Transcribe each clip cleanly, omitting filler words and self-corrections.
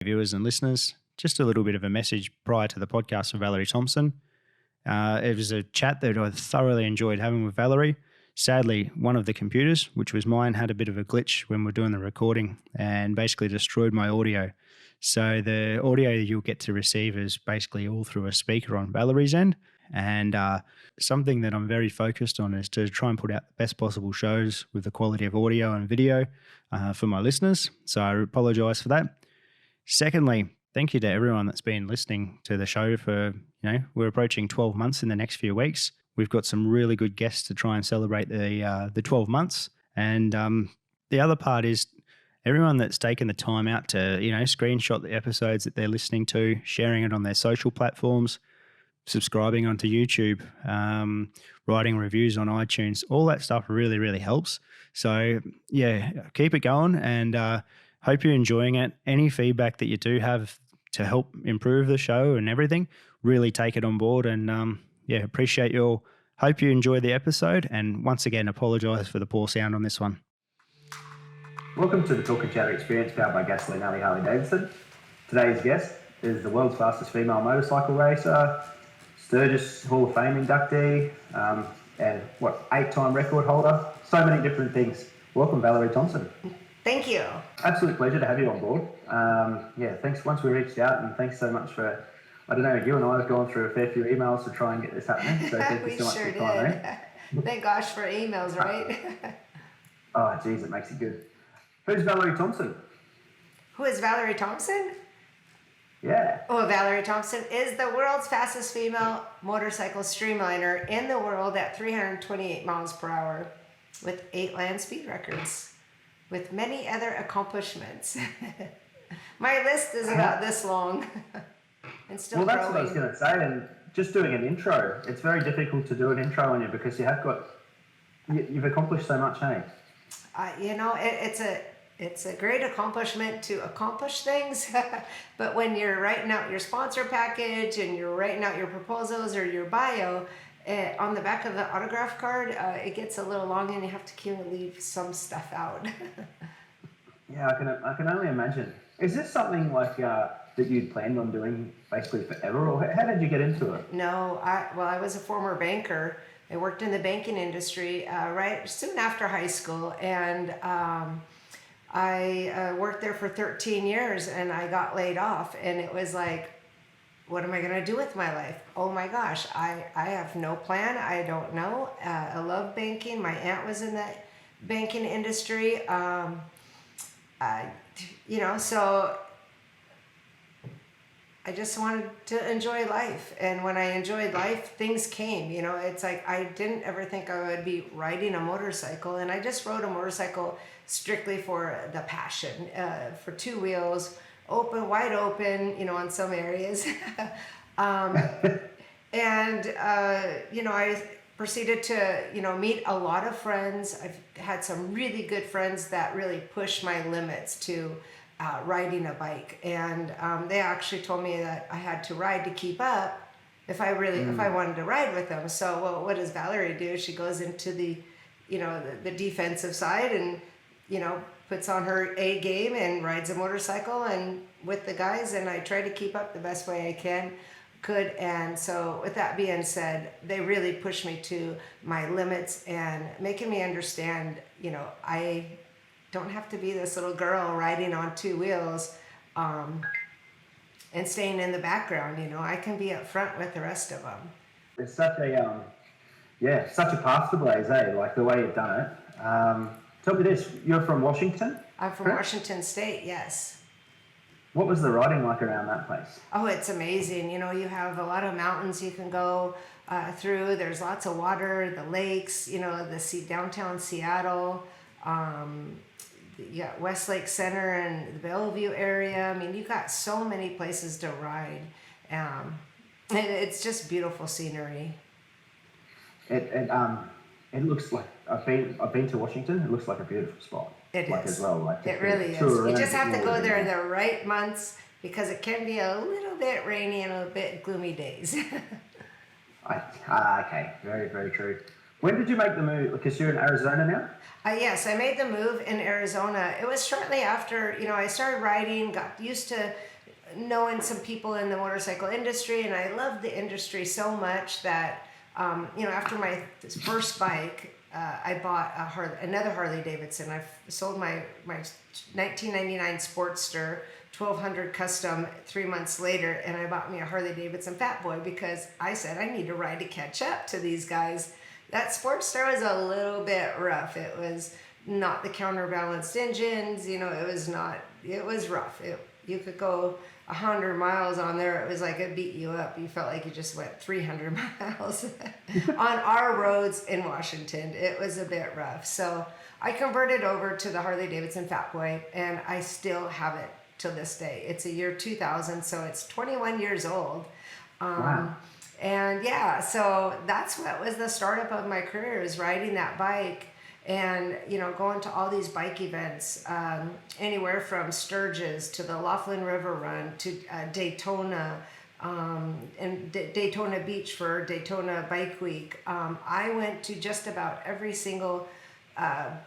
Viewers and listeners, just a little bit of a message prior to the podcast with Valerie Thompson. It was a chat that I thoroughly enjoyed having with Valerie. Sadly, one of the computers, which was mine, had a bit of a glitch when we're doing the recording and basically destroyed my audio. So the audio you'll get to receive is basically all through a speaker on Valerie's end. And something that I'm very focused on is to try and put out the best possible shows with the quality of audio and video for my listeners. So I apologise for that. Secondly, thank you to everyone that's been listening to the show for, we're approaching 12 months in the next few weeks. We've got some really good guests to try and celebrate the 12 months. And the other part is everyone that's taken the time out to, screenshot the episodes that they're listening to, sharing it on their social platforms, subscribing onto YouTube, writing reviews on iTunes, all that stuff really, really helps. So yeah, keep it going and hope you're enjoying it. Any feedback that you do have to help improve the show and everything, really take it on board. And appreciate you all. Hope you enjoy the episode. And once again, apologise for the poor sound on this one. Welcome to the Talk and Chatter Experience powered by Gasoline Alley Harley Davidson. Today's guest is the world's fastest female motorcycle racer, Sturgis Hall of Fame inductee, and 8-time record holder. So many different things. Welcome, Valerie Thompson. Thank you. Absolute pleasure to have you on board. Thanks once we reached out, and thanks so much for, you and I have gone through a fair few emails to try and get this happening. So thank you so much for your time. Thank gosh for emails, right? Oh, geez, it makes it good. Who's Valerie Thompson? Who is Valerie Thompson? Yeah. Oh, Valerie Thompson is the world's fastest female motorcycle streamliner in the world at 328 miles per hour with 8 land speed records, with many other accomplishments. My list is about this long and still growing. Well, that's what I was going to say. And just doing an intro, it's very difficult to do an intro on you because you've accomplished so much, hey? It's a great accomplishment to accomplish things, but when you're writing out your sponsor package and you're writing out your proposals or your bio, on the back of the autograph card, it gets a little long and you have to leave some stuff out. Yeah, I can only imagine. Is this something like that you'd planned on doing basically forever, or how did you get into it? No, I was a former banker. I worked in the banking industry right soon after high school, and I worked there for 13 years, and I got laid off, and it was like, what am I going to do with my life? Oh my gosh, I have no plan. I don't know. I love banking. My aunt was in the banking industry. So I just wanted to enjoy life. And when I enjoyed life, things came. It's like I didn't ever think I would be riding a motorcycle. And I just rode a motorcycle strictly for the passion, for 2 wheels, wide open, on some areas. I proceeded to, meet a lot of friends. I've had some really good friends that really pushed my limits to riding a bike. And they actually told me that I had to ride to keep up if I wanted to ride with them. So, well, what does Valerie do? She goes into the defensive side and, puts on her A game and rides a motorcycle and with the guys, and I try to keep up the best way I could. And so with that being said, they really pushed me to my limits and making me understand, I don't have to be this little girl riding on 2 wheels and staying in the background. I can be up front with the rest of them. It's such a path to blaze, eh? Like the way you've done it. Tell me this, you're from Washington? I'm from Washington State, yes. What was the riding like around that place? Oh, it's amazing. You have a lot of mountains you can go through. There's lots of water, the lakes, the downtown Seattle. You got Westlake Center and the Bellevue area. I mean, you got so many places to ride. And it's just beautiful scenery. It looks like I've been to Washington. It looks like a beautiful spot. It is. As well. It really is. You just have to go there in the right months because it can be a little bit rainy and a bit gloomy days. Okay, very, very true. When did you make the move? Because you're in Arizona now? Yes, I made the move in Arizona. It was shortly after, I started riding, got used to knowing some people in the motorcycle industry, and I loved the industry so much that, after my first bike, I bought another Harley Davidson. I sold my 1999 Sportster 1200 Custom 3 months later, and I bought me a Harley Davidson Fat Boy because I said I need to ride to catch up to these guys. That Sportster was a little bit rough. It was not the counterbalanced engines, it was rough. You could go 100 miles on there. It was like it beat you up. You felt like you just went 300 miles on our roads in Washington. It was a bit rough. So I converted over to the Harley Davidson Fat Boy, and I still have it till this day. It's a year 2000, so it's 21 years old. Wow. And yeah, so that's what was the startup of my career, is riding that bike and, going to all these bike events, anywhere from Sturgis to the Laughlin River Run to Daytona, and Daytona Beach for Daytona Bike Week. I went to just about every single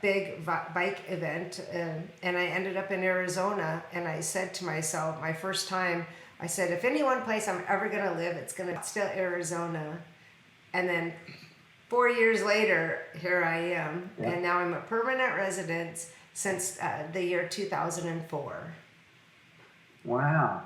big bike event, and I ended up in Arizona, and I said to myself, my first time, I said, if any one place I'm ever going to live, it's going to be still Arizona. And then 4 years later, here I am. Yeah. And now I'm a permanent resident since the year 2004. Wow.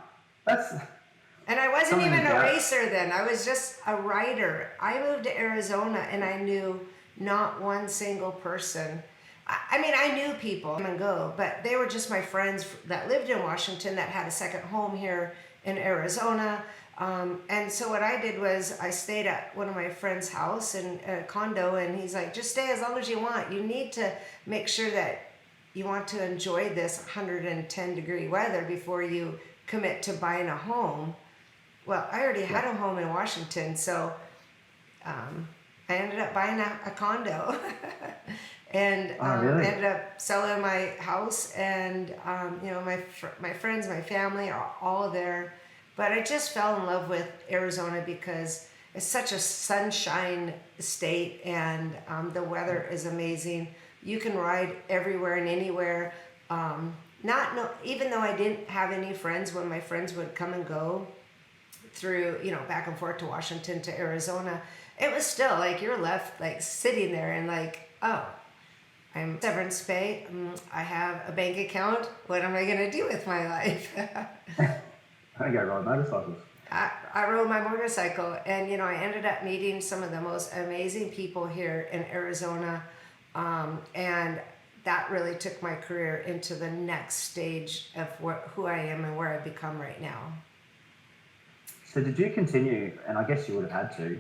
And I wasn't even a racer then. I was just a rider. I moved to Arizona, and I knew not one single person. I knew people come and go, but they were just my friends that lived in Washington that had a second home here in Arizona. And so what I did was I stayed at one of my friend's house in a condo, and he's like, just stay as long as you want. You need to make sure that you want to enjoy this 110-degree weather before you commit to buying a home. Well, I already had a home in Washington, so I ended up buying a condo. And really? ended up selling my house, and my friends, my family are all there. But I just fell in love with Arizona because it's such a sunshine state, and the weather is amazing. You can ride everywhere and anywhere. Even though I didn't have any friends, when my friends would come and go through, back and forth to Washington to Arizona, it was still like you're left like sitting there and like, oh, I'm severance pay. I have a bank account. What am I going to do with my life? I go ride motorcycles. I rode my motorcycle, and I ended up meeting some of the most amazing people here in Arizona, and that really took my career into the next stage of who I am and where I've become right now. So did you continue, and I guess you would have had to,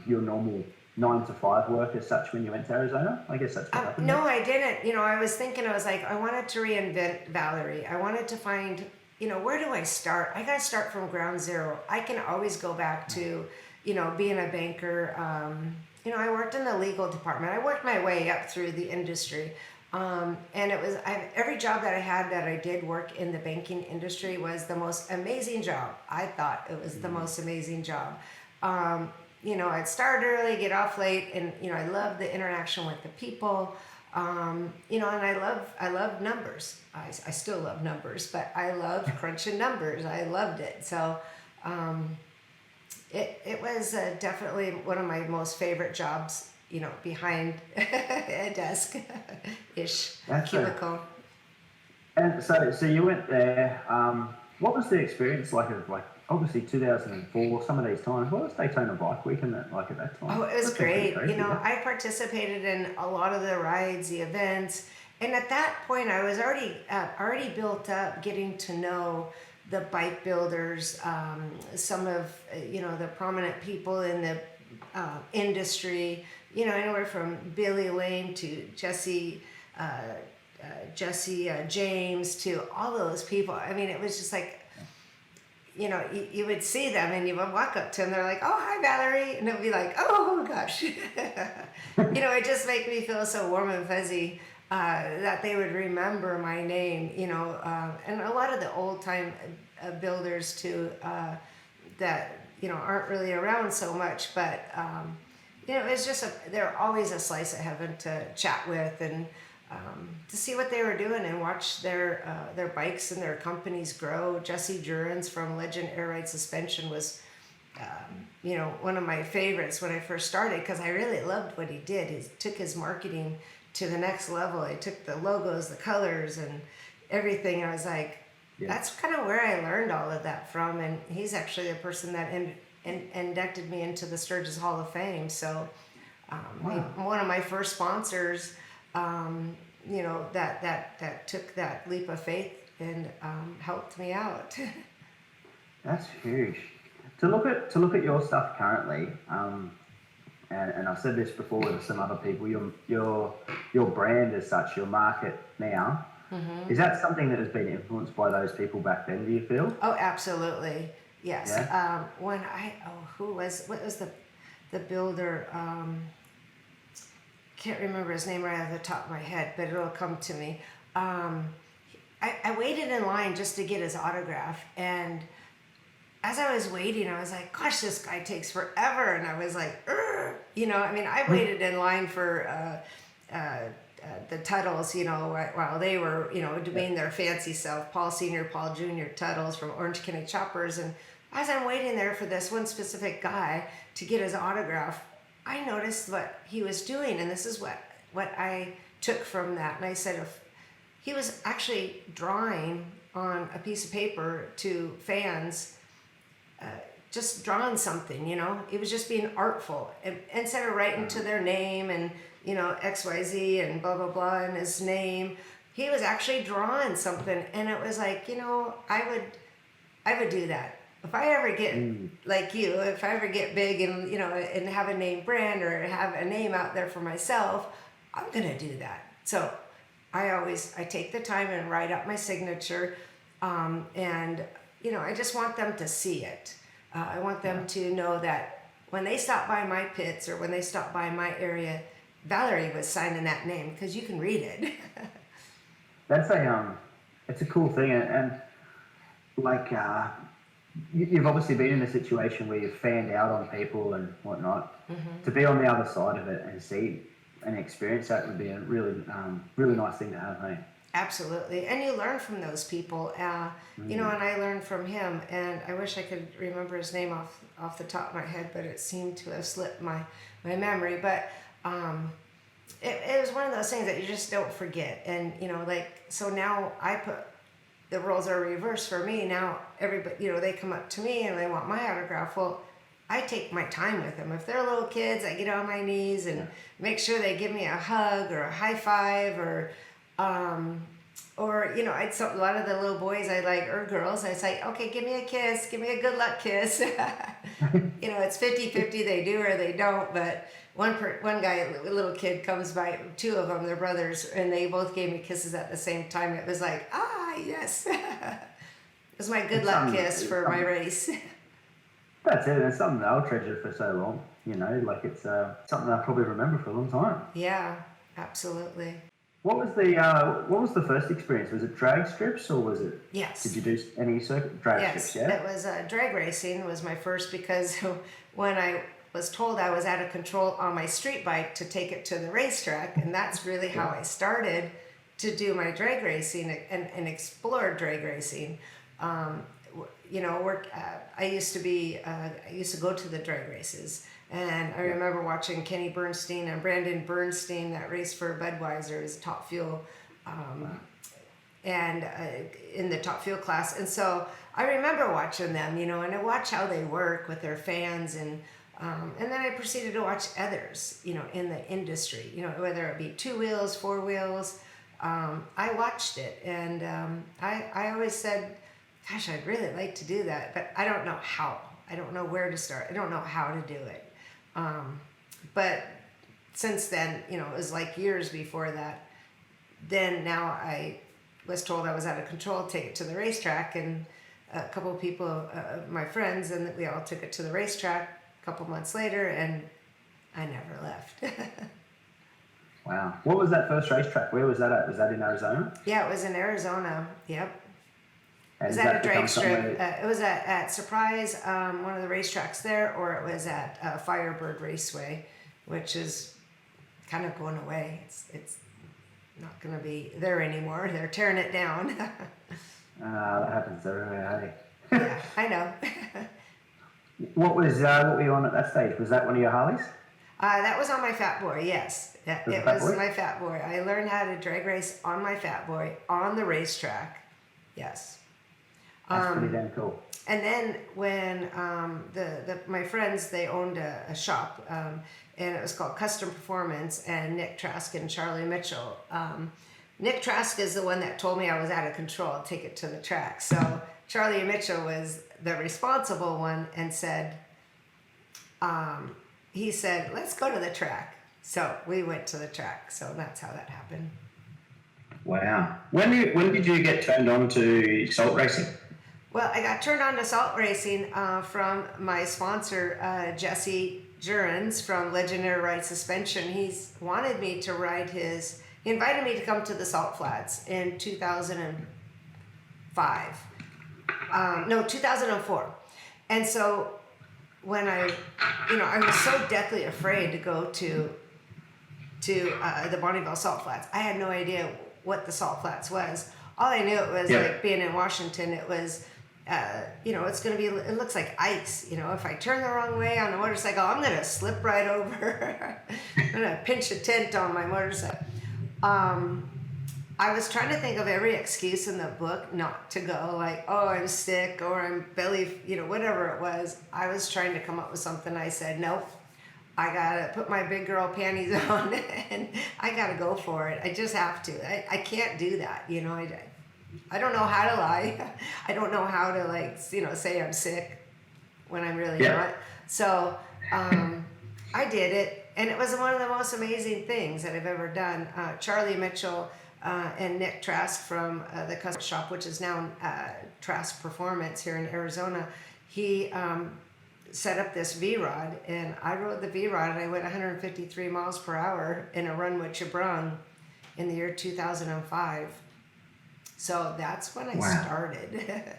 your normal 9 to 5 work as such when you went to Arizona? I guess that's what happened. No, I didn't. I was like, I wanted to reinvent Valerie. I wanted to find, where do I start? I got to start from ground zero. I can always go back to, being a banker. I worked in the legal department. I worked my way up through the industry. And it was, every job that I had that I did work in the banking industry was the most amazing job. I thought it was the most amazing job. I'd start early, get off late, and I love the interaction with the people. And I love numbers. I still love numbers, but I loved crunching numbers. I loved it. So it was definitely one of my most favorite jobs. Behind a desk-ish cubicle. And so you went there. What was the experience like? Obviously 2004, some of these times. What was Daytona Bike Week like at that time? Oh, it was great. Crazy, I participated in a lot of the rides, the events, and at that point, I was already built up, getting to know the bike builders, some of the prominent people in the industry. Anywhere from Billy Lane to Jesse James to all those people. I mean, it was just like, you would see them and you would walk up to them. They're like, "Oh, hi, Valerie," and it would be like, "Oh gosh," it just made me feel so warm and fuzzy that they would remember my name. And a lot of the old time builders too that aren't really around so much, but. it was just they're always a slice of heaven to chat with and to see what they were doing and watch their bikes and their companies grow. Jesse Jurens from Legend Air Ride Suspension was, one of my favorites when I first started because I really loved what he did. He took his marketing to the next level. He took the logos, the colors, and everything. I was like, that's kind of where I learned all of that from. And he's actually the person that inducted me into the Sturgis Hall of Fame. So one of my first sponsors, that took that leap of faith and helped me out. That's huge. To look at your stuff currently, and I've said this before with some other people, your brand as such, your market now, is that something that has been influenced by those people back then, do you feel? Oh, absolutely. Yes. Yeah? What was the builder? Can't remember his name right off the top of my head, but it'll come to me. I waited in line just to get his autograph, and as I was waiting, I was like, gosh, this guy takes forever. And I was like, I waited in line for the Tuttles, while they were, doing their fancy stuff, Paul Sr., Paul Jr., Tuttles from Orange County Choppers. And as I'm waiting there for this one specific guy to get his autograph, I noticed what he was doing. And this is what I took from that. And I said, if he was actually drawing on a piece of paper to fans, just drawing something, it was just being artful. And instead of writing to their name and, XYZ and blah, blah, blah, and his name, he was actually drawing something. And it was like, I would do that. If I ever get like you, if I ever get big and, and have a name brand or have a name out there for myself, I'm going to do that. So I take the time and write out my signature. And I just want them to see it. I want them to know that when they stop by my pits or when they stop by my area, Valerie was signing that name because you can read it. That's it's a cool thing, and like you've obviously been in a situation where you've fanned out on people and whatnot. To be on the other side of it and see and experience that would be a really really nice thing to have, hey? Absolutely. And you learn from those people, and I learned from him, and I wish I could remember his name off the top of my head, but it seemed to have slipped my memory. But it was one of those things that you just don't forget. And, so now I put, the roles are reversed for me. Now everybody, they come up to me and they want my autograph. Well, I take my time with them. If they're little kids, I get on my knees and make sure they give me a hug or a high five or a lot of the little boys I like, or girls, I say, okay, give me a kiss, give me a good luck kiss. It's 50-50, they do or they don't, but one guy, a little kid comes by, two of them, they're brothers, and they both gave me kisses at the same time. It was like, yes. It was my good luck kiss for my race. That's it, it's something that I'll treasure for so long, it's something I'll probably remember for a long time. Yeah, absolutely. What was the first experience? Was it drag strips or was it? Yes. Did you do any circuit drag strips? Yeah. It was drag racing was my first because when I was told I was out of control on my street bike to take it to the racetrack, and that's really how I started to do my drag racing and explore drag racing. I used to go to the drag races. And I remember watching Kenny Bernstein and Brandon Bernstein that raced for Budweiser as Top Fuel, and in the Top Fuel class. And so I remember watching them, and I watch how they work with their fans, and then I proceeded to watch others, in the industry, whether it be 2 wheels, 4 wheels. I watched it, and I always said, gosh, I'd really like to do that, but I don't know how. I don't know where to start. I don't know how to do it. But since then, it was like years before that. Then now I was told I was out of control, take it to the racetrack, and a couple of people, my friends, and we all took it to the racetrack a couple months later, and I never left. Wow. What was that first racetrack? Where was that at? Was that in Arizona? Yeah, it was in Arizona. Yep. And it was at a drag strip. It was at Surprise, one of the racetracks there, or it was at Firebird Raceway which is kind of going away. It's not going to be there anymore. They're tearing it down. That happens everywhere, Yeah, I know. What were you on at that stage? Was that one of your Harleys? That was on my Fat Boy, yes. It was my Fat Boy. I learned how to drag race on my Fat Boy on the racetrack. Yes. That's pretty damn cool. And then when my friends, they owned a shop, and it was called Custom Performance, and Nick Trask and Charlie Mitchell. Nick Trask is the one that told me I was out of control, take it to the track. So Charlie Mitchell was the responsible one and said, he said, let's go to the track. So we went to the track. So that's how that happened. Wow. When did you get turned on to salt racing? Well, I got turned on to salt racing from my sponsor, Jesse Jurens from Legendary Ride Suspension. He's wanted me to ride he invited me to come to the Salt Flats in 2005. 2004. And so when I was so deathly afraid to go to the Bonneville Salt Flats. I had no idea what the Salt Flats was. All I knew it was like being in Washington, it was, it's going to be, it looks like ice. If I turn the wrong way on a motorcycle, I'm going to slip right over. I'm going to pinch a tent on my motorcycle. I was trying to think of every excuse in the book not to go, like, oh, I'm sick or I'm belly, whatever it was. I was trying to come up with something. I said, nope, I got to put my big girl panties on and I got to go for it. I just have to. I can't do that. I don't know how to lie. I don't know how to say I'm sick when I'm really not. So I did it, and it was one of the most amazing things that I've ever done. Charlie Mitchell and Nick Trask from the custom shop, which is now Trask Performance here in Arizona, he set up this V-Rod, and I rode the V-Rod, and I went 153 miles per hour in a run with Chabrung in the year 2005. So that's when I started.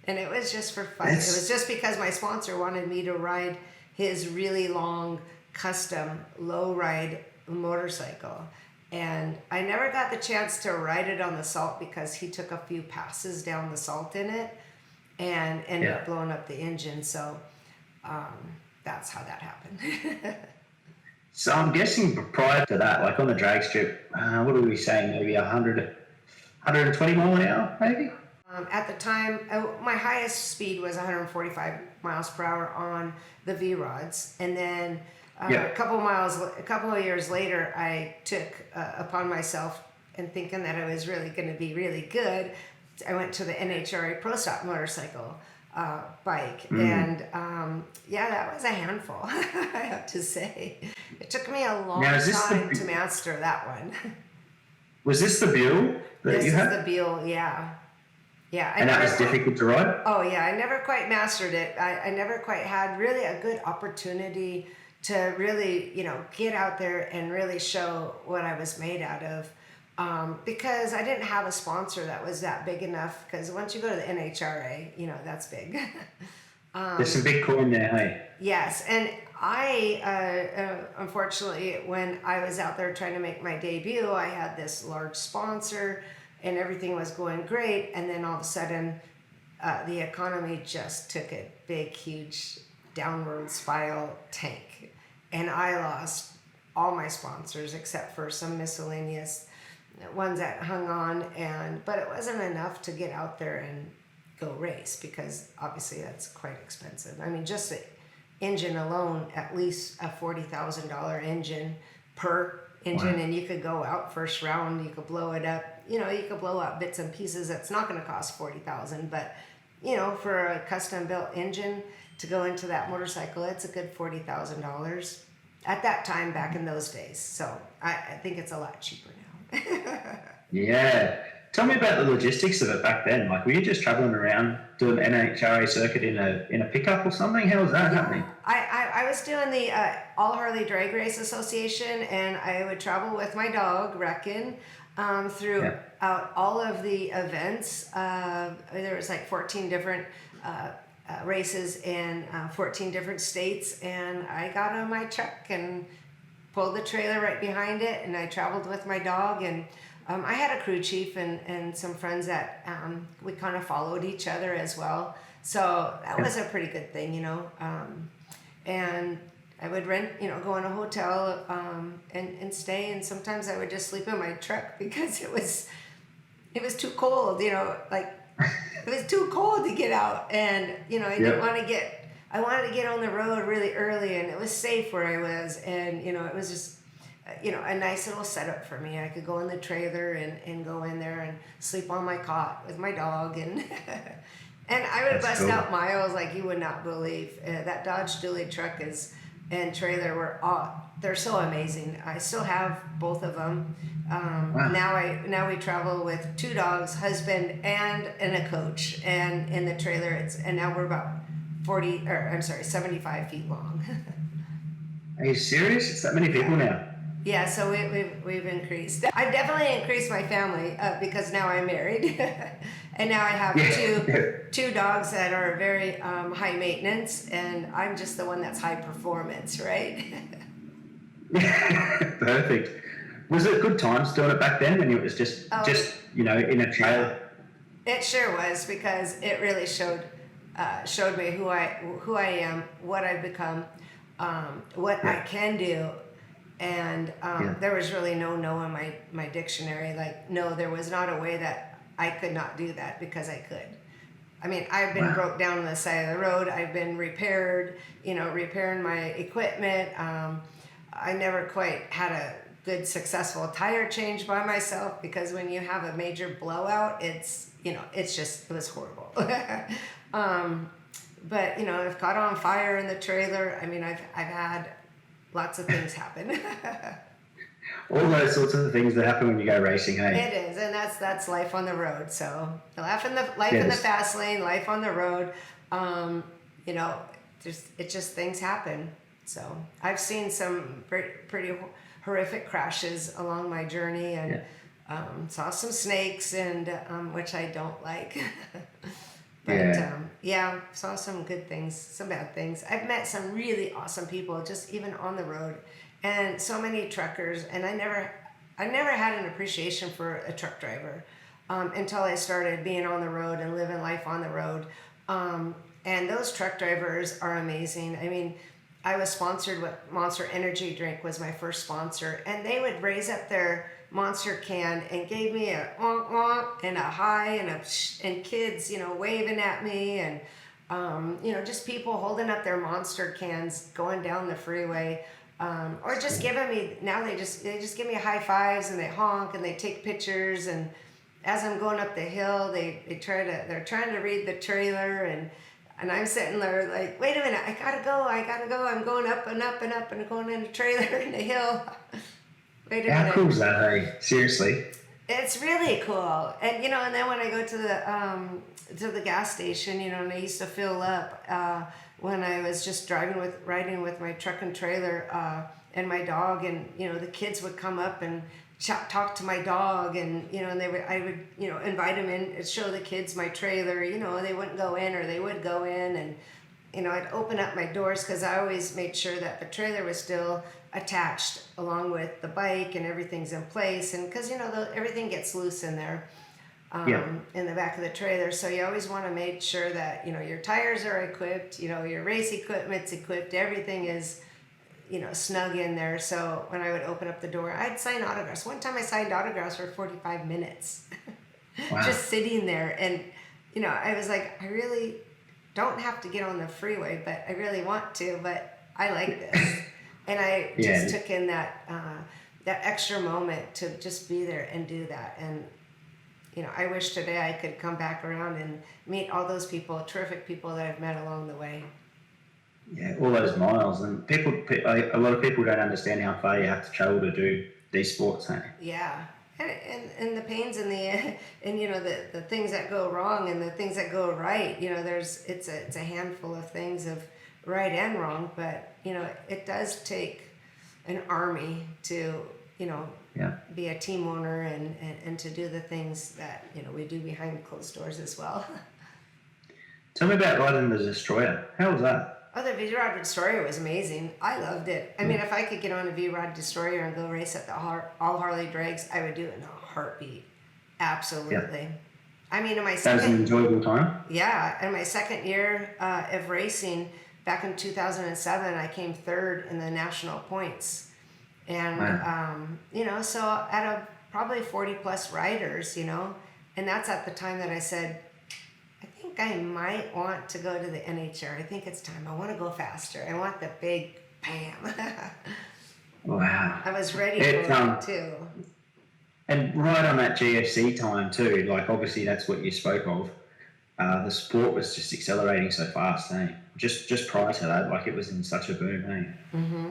And it was just for fun. It was just because my sponsor wanted me to ride his really long custom low ride motorcycle. And I never got the chance to ride it on the salt because he took a few passes down the salt in it and ended up blowing up the engine. So that's how that happened. So I'm guessing prior to that, like on the drag strip, what are we saying? Maybe 120 mile an hour, maybe? At the time, my highest speed was 145 miles per hour on the V-Rods. And then a couple of years later, I took upon myself, and thinking that I was really going to be really good, I went to the NHRA Pro Stock motorcycle bike. And that was a handful, I have to say. It took me a long time to master that one. Was this the Buell that you had? This is the Buell, yeah. Yeah. And that was difficult to ride? Oh, yeah. I never quite mastered it. I never quite had really a good opportunity to really, get out there and really show what I was made out of. Because I didn't have a sponsor that was that big enough. Because once you go to the NHRA, that's big. There's some big coin there, hey? Yes. And I, unfortunately, when I was out there trying to make my debut, I had this large sponsor and everything was going great. And then all of a sudden, the economy just took a big, huge downward spiral tank. And I lost all my sponsors except for some miscellaneous ones that hung on. But it wasn't enough to get out there and go race because obviously that's quite expensive. I mean, just the engine alone, at least a $40,000 engine per engine, and you could go out first round, you could blow it up, you could blow out bits and pieces. That's not going to cost $40,000, but for a custom built engine to go into that motorcycle, it's a good $40,000 at that time back in those days. So I think it's a lot cheaper now. Yeah. Tell me about the logistics of it back then. Like, were you just traveling around doing the NHRA circuit in a pickup or something? How was that happening? I was doing the All Harley Drag Race Association, and I would travel with my dog, Reckon, throughout all of the events. There was like 14 different races in 14 different states, and I got on my truck and pulled the trailer right behind it, and I traveled with my dog. And I had a crew chief and some friends that we kind of followed each other as well. So that was a pretty good thing, you know. And I would rent, you know, go in a hotel and stay. And sometimes I would just sleep in my truck because it was too cold, you know, like it was too cold to get out. And, you know, I wanted to get on the road really early, and it was safe where I was. And, you know, it was just, you know, a nice little setup for me. I could go in the trailer and go in there and sleep on my cot with my dog. And and I would bust out miles like you would not believe. That Dodge Dually truck and trailer they're so amazing. I still have both of them. Wow. Now we travel with 2 dogs, husband and a coach, and in the trailer and now we're about 75 feet long. Are you serious? It's that many people now? Yeah, so we've increased. I've definitely increased my family because now I'm married, and now I have two dogs that are very high maintenance, and I'm just the one that's high performance, right? Perfect. Was it good times doing it back then when it was just you know, in a trailer? It sure was, because it really showed me who I am, what I've become, what I can do. And there was really no in my dictionary. Like, no, there was not a way that I could not do that, because I could. I mean, I've been broke down on the side of the road. I've been repairing my equipment. I never quite had a good, successful tire change by myself, because when you have a major blowout, it was horrible. But, you know, I've caught on fire in the trailer. I mean, I've had lots of things happen. All those sorts of things that happen when you go racing, hey? It is, and that's life on the road. So life in the fast lane, life on the road. You know, it just things happen. So I've seen some pretty horrific crashes along my journey, and saw some snakes, and which I don't like. But saw some good things, some bad things. I've met some really awesome people just even on the road, and so many truckers. And I never had an appreciation for a truck driver until I started being on the road and living life on the road. And those truck drivers are amazing. I mean, I was sponsored with Monster Energy Drink was my first sponsor, and they would raise up their Monster can and gave me a wonk wonk and a hi and kids, you know, waving at me, and you know, just people holding up their Monster cans going down the freeway, or just giving me, now they just give me high fives, and they honk and they take pictures, and as I'm going up the hill, they're trying to read the trailer, and I'm sitting there like, wait a minute, I gotta go, I'm going up and up and up and going in the trailer in the hill. Wait a minute. How cool is that, hey? Seriously? It's really cool. And, you know, and then when I go to the gas station, you know, and I used to fill up when I was just riding with my truck and trailer and my dog, and, you know, the kids would come up and talk to my dog, and, you know, and I would, you know, invite them in and show the kids my trailer, you know, they wouldn't go in, or they would go in, and, you know, I'd open up my doors, because I always made sure that the trailer was still attached along with the bike, and everything's in place, and because, you know, everything gets loose in there in the back of the trailer, so you always want to make sure that, you know, your tires are equipped, you know, your race equipment's equipped, everything is, you know, snug in there. So when I would open up the door, I'd sign autographs. One time I signed autographs for 45 minutes. Wow. Just sitting there, and, you know, I was like, I really don't have to get on the freeway, but I really want to, but I like this. And I just took in that extra moment to just be there and do that. And, you know, I wish today I could come back around and meet all those people, terrific people that I've met along the way. Yeah, all those miles. And a lot of people don't understand how far you have to travel to do these sports, hey? Yeah. And the pains and you know, the things that go wrong and the things that go right, you know, it's a handful of things of right and wrong, but, you know, it does take an army to, you know, be a team owner and to do the things that, you know, we do behind closed doors as well. Tell me about riding the Destroyer. How was that? Oh, the Vrod Destroyer was amazing. I loved it. I mean, if I could get on a Vrod Destroyer and go race at the All Harley Drags, I would do it in a heartbeat. Absolutely. Yeah. I mean, in my That was an enjoyable time. Yeah, in my second year of racing, back in 2007, I came third in the national points. And, Wow. you know, so out of probably 40 plus riders, you know, and that's at the time that I said, I think I might want to go to the NHRA. I think it's time. I want to go faster. I want the big bam. Wow. I was ready for it too. And right on that GFC time too, like obviously that's what you spoke of. The sport was just accelerating so fast, eh? Just prior to that, like it was in such a boom, eh? Mm-hmm.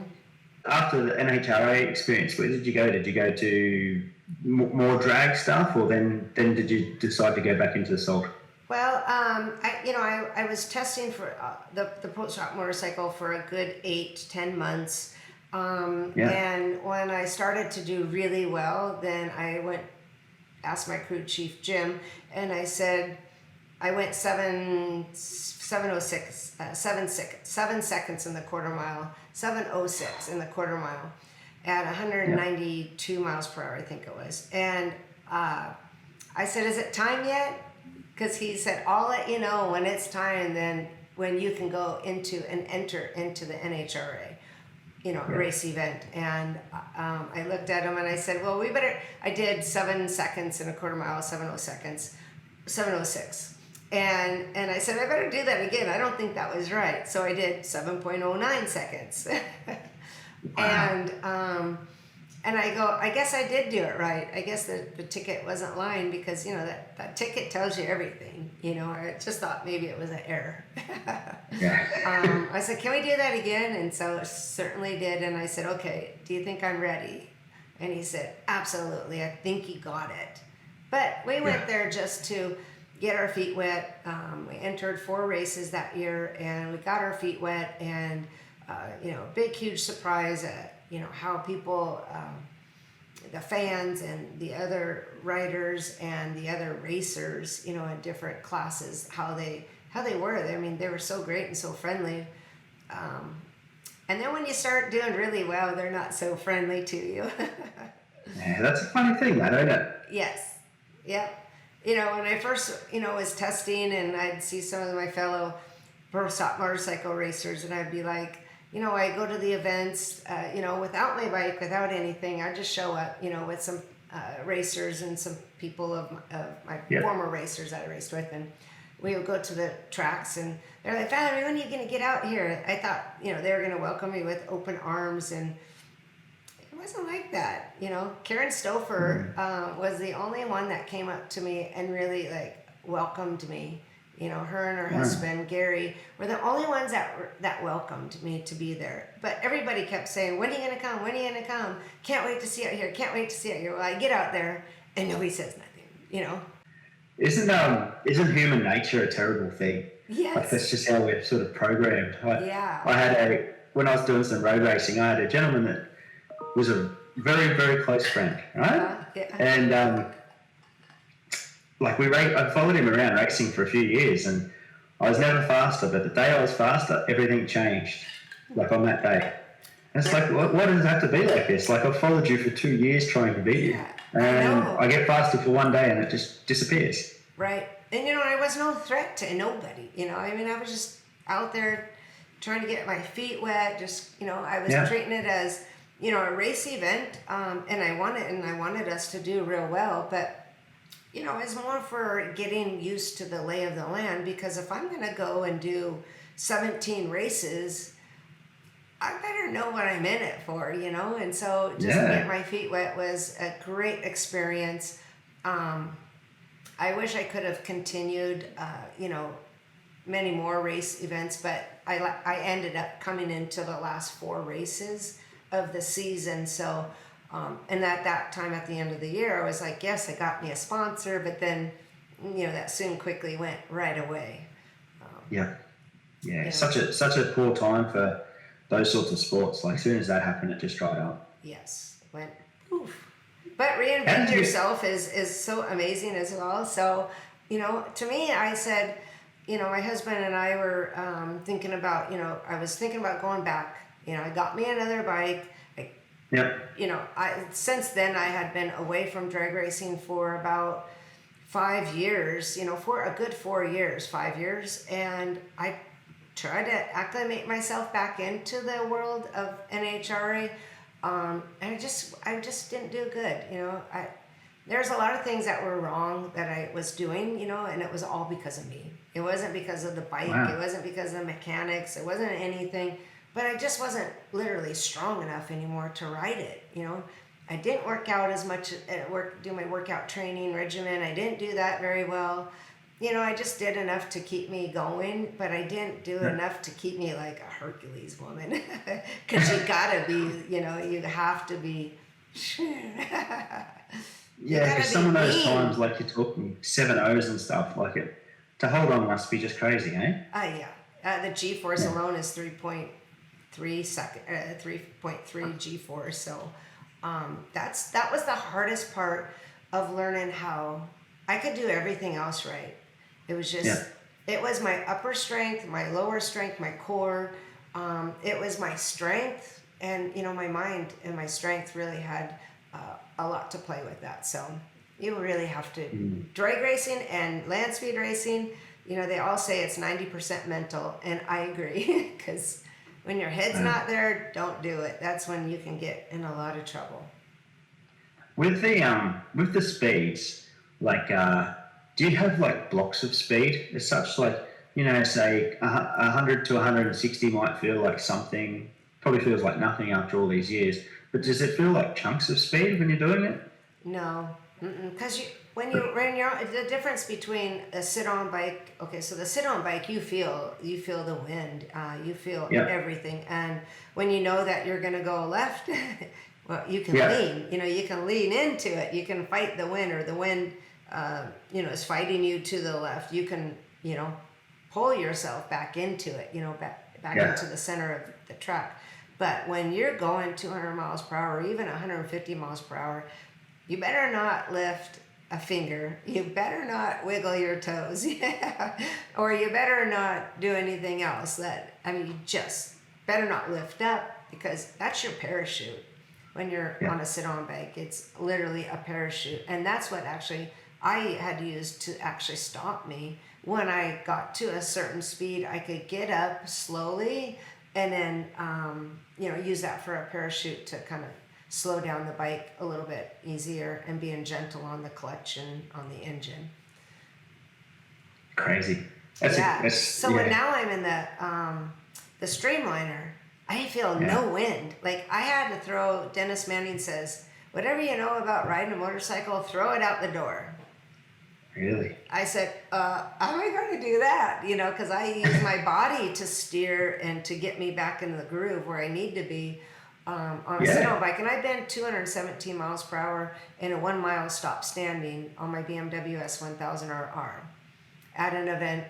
After the NHRA experience, where did you go? Did you go to more drag stuff, or then did you decide to go back into the salt? Well, I was testing for the post-rock motorcycle for a good 8 to 10 months. And when I started to do really well, then I asked my crew chief, Jim, and I said, I went 7 seconds in the quarter mile, 7:06 in the quarter mile at 192 miles per hour, I think it was. And I said, is it time yet? Because he said, I'll let you know when it's time, then when you can go into and enter into the NHRA, race event. And I looked at him and I said, well, I did 7 seconds in a quarter mile, 7:06. And I said, I better do that again. I don't think that was right. So I did 7.09 seconds. Wow. And I go, I guess I did do it right. I guess the ticket wasn't lying because, that ticket tells you everything. I just thought maybe it was an error. Yeah. I said, can we do that again? And so it certainly did. And I said, okay, do you think I'm ready? And he said, absolutely. I think you got it. But we went there just to get our feet wet. We entered 4 races that year and we got our feet wet and, big, huge surprise at, how people, the fans and the other riders and the other racers, in different classes, how they were. I mean, they were so great and so friendly. And then when you start doing really well, they're not so friendly to you. Yeah, that's a funny thing, that, isn't it? Yes. Yep. When I first, was testing and I'd see some of my fellow pro-stop motorcycle racers and I'd be like, I go to the events, without my bike, without anything. I just show up, with some racers and some people of my former racers that I raced with. And we would go to the tracks and they're like, Valerie, when are you going to get out here? I thought, they were going to welcome me with open arms and it wasn't like that. Karen Stouffer was the only one that came up to me and really welcomed me. Her and her husband, Gary, were the only ones that welcomed me to be there. But everybody kept saying, when are you going to come? When are you going to come? Can't wait to see it here. Can't wait to see it here. Well, I get out there and nobody says nothing, Isn't human nature a terrible thing? Yes. Like that's just how we're sort of programmed. Yeah. When I was doing some road racing, I had a gentleman that was a very, very close friend, right? And I followed him around racing for a few years and I was never faster, but the day I was faster, everything changed, on that day. And it's like, what does it have to be like this? I've followed you for 2 years trying to beat you. And I get faster for one day and it just disappears. Right. And, I was no threat to nobody, I was just out there trying to get my feet wet, just, I was treating it as, a race event, and I wanted us to do real well, but it's more for getting used to the lay of the land, because if I'm going to go and do 17 races, I better know what I'm in it for, and so just getting my feet wet was a great experience. I wish I could have continued, many more race events, but I ended up coming into the last 4 races of the season, so and at that time at the end of the year I was like, yes, I got me a sponsor, but then that soon quickly went right away. Such a poor time for those sorts of sports. As soon as that happened, it just dried up. Yes, went poof. But reinvent yourself is so amazing as well. So to me, I said, my husband and I were thinking about, I was thinking about going back. I got me another bike. Yeah. Since then I had been away from drag racing for about 5 years, for a good 4 years, 5 years. And I tried to acclimate myself back into the world of NHRA. And I just didn't do good. There's a lot of things that were wrong that I was doing, and it was all because of me. It wasn't because of the bike. Wow. It wasn't because of the mechanics. It wasn't anything. But I just wasn't literally strong enough anymore to ride it, I didn't work out as much do my workout training regimen. I didn't do that very well. I just did enough to keep me going, but I didn't do enough to keep me like a Hercules woman. Because you gotta be, you have to be. Yeah, because some of those times, like you're talking 7 O's and stuff, like it to hold on must be just crazy, eh? Yeah. The G-force alone is 3.3 G-force. So that was the hardest part of learning how I could do everything else right. It was just, it was my upper strength, my lower strength, my core. It was my strength, and my mind and my strength really had a lot to play with that. So you really have to drag racing and land speed racing. They all say it's 90% mental, and I agree, because when your head's not there, don't do it. That's when you can get in a lot of trouble. With the speeds, like, do you have like blocks of speed as such? Like, say 100 to 160 might feel like something, probably feels like nothing after all these years. But does it feel like chunks of speed when you're doing it? No, because when you're the difference between a sit-on bike. Okay, so the sit-on bike, you feel the wind, you feel everything, and when you know that you're going to go left, well, you can lean. You can lean into it. You can fight the wind, or the wind, is fighting you to the left. You can, pull yourself back into it. Back into the center of the track. But when you're going 200 miles per hour, or even 150 miles per hour, you better not lift a finger. You better not wiggle your toes, or you better not do anything else. You just better not lift up, because that's your parachute. When you're on a sit-on bike, it's literally a parachute, and that's what actually I had to use to actually stop me. When I got to a certain speed, I could get up slowly, and then use that for a parachute to kind of slow down the bike a little bit easier, and being gentle on the clutch and on the engine. Crazy. When now I'm in the Streamliner, I feel no wind. Like, I had to throw, Dennis Manning says, whatever you know about riding a motorcycle, throw it out the door. Really? I said, how am I going to do that? Because I use my body to steer and to get me back into the groove where I need to be on a sit-on bike. And I've been 217 miles per hour in a 1 mile stop standing on my BMW S1000RR at an event,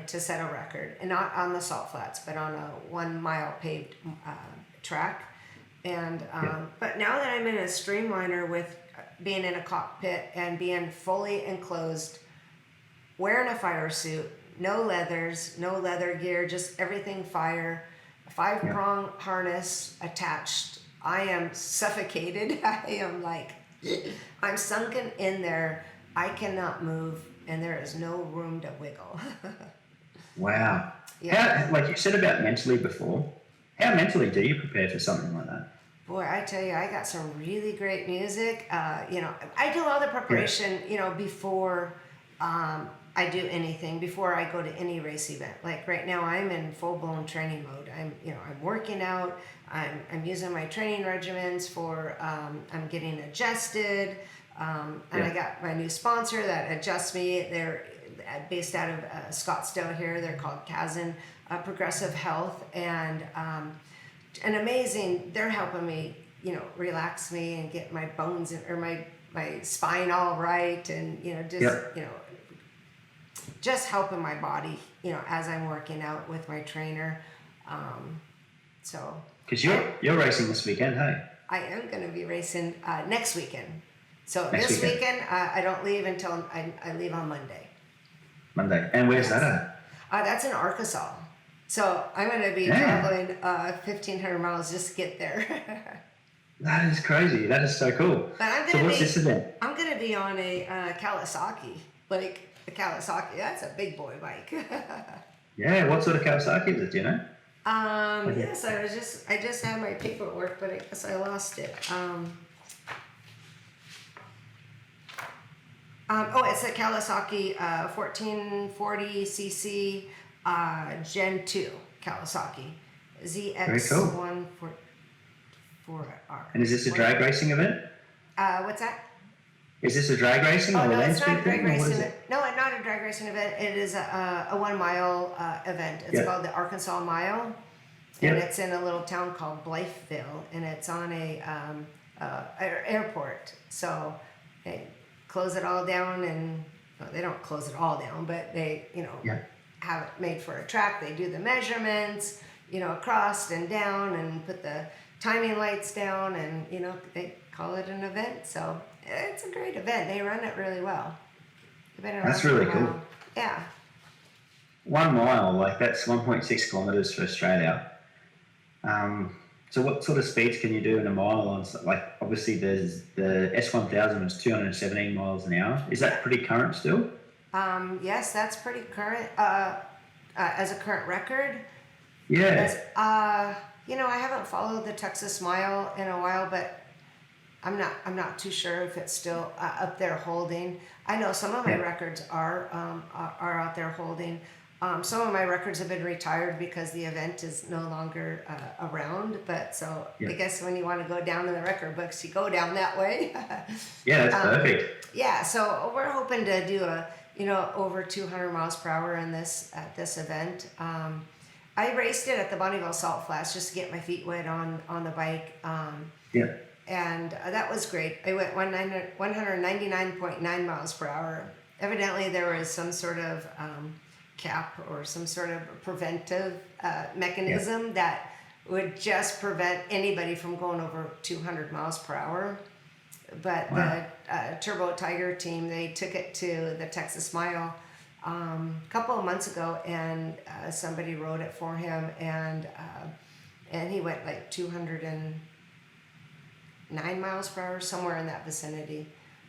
to set a record. And not on the salt flats, but on a 1 mile paved track. And but now that I'm in a Streamliner, with being in a cockpit and being fully enclosed, wearing a fire suit, no leathers, no leather gear, just everything fire, a 5-prong harness attached, I am suffocated. I am like, I'm sunken in there. I cannot move, and there is no room to wiggle. Wow. Yeah. Like you said about mentally before, how mentally do you prepare for something like that? Boy, I tell you, I got some really great music. I do all the preparation, before I do anything, before I go to any race event. Like right now, I'm in full-blown training mode. I'm working out. I'm using my training regimens for. I'm getting adjusted, and I got my new sponsor that adjusts me. They're based out of Scottsdale here. They're called Kazan Progressive Health, and amazing. They're helping me, relax me and get my bones or my spine all right, and just helping my body, as I'm working out with my trainer. Because you're racing this weekend, hey? I am going to be racing next weekend. So Next weekend I don't leave until I leave on Monday. Monday. And where's that at? That's in Arkansas. So I'm going to be traveling 1,500 miles just to get there. That is crazy. That is so cool. But So what's this event? I'm going to be on a Kawasaki. Like a Kawasaki, that's a big boy bike. Yeah, what sort of Kawasaki is it, do you know? Yes, I just had my paperwork, but I guess I lost it. It's a Kawasaki 1440cc Gen 2 Kawasaki ZX144R. And is this a drag racing event? What's that? Is this a drag racing? Oh, or no, a it's not a drag thing, racing. No, not a drag racing event. It is a 1 mile event. It's called the Arkansas Mile, and it's in a little town called Blytheville, and it's on a airport. So they close it all down, and well, they don't close it all down, but they have it made for a track. They do the measurements, across and down, and put the timing lights down, and they call it an event. So it's a great event. They run it really well. That's really cool. Yeah. 1 mile, like that's 1.6 kilometers for Australia. So what sort of speeds can you do in a mile on? Like obviously there's the S1000 was 217 miles an hour. Is that pretty current still? Yes, that's pretty current. As a current record. Yeah. I haven't followed the Texas Mile in a while, but I'm not too sure if it's still up there holding. I know some of my records are out there holding. Some of my records have been retired because the event is no longer around. But so I guess when you want to go down in the record books, you go down that way. Yeah, that's perfect. Yeah, so we're hoping to do over 200 miles per hour at this event. I raced it at the Bonneville Salt Flats just to get my feet wet on the bike. And that was great. I went 199.9 miles per hour. Evidently, there was some sort of cap or some sort of preventive mechanism that would just prevent anybody from going over 200 miles per hour. But the Turbo Tiger team, they took it to the Texas Mile a couple of months ago, and somebody rode it for him, and he went like 209 miles per hour, somewhere in that vicinity.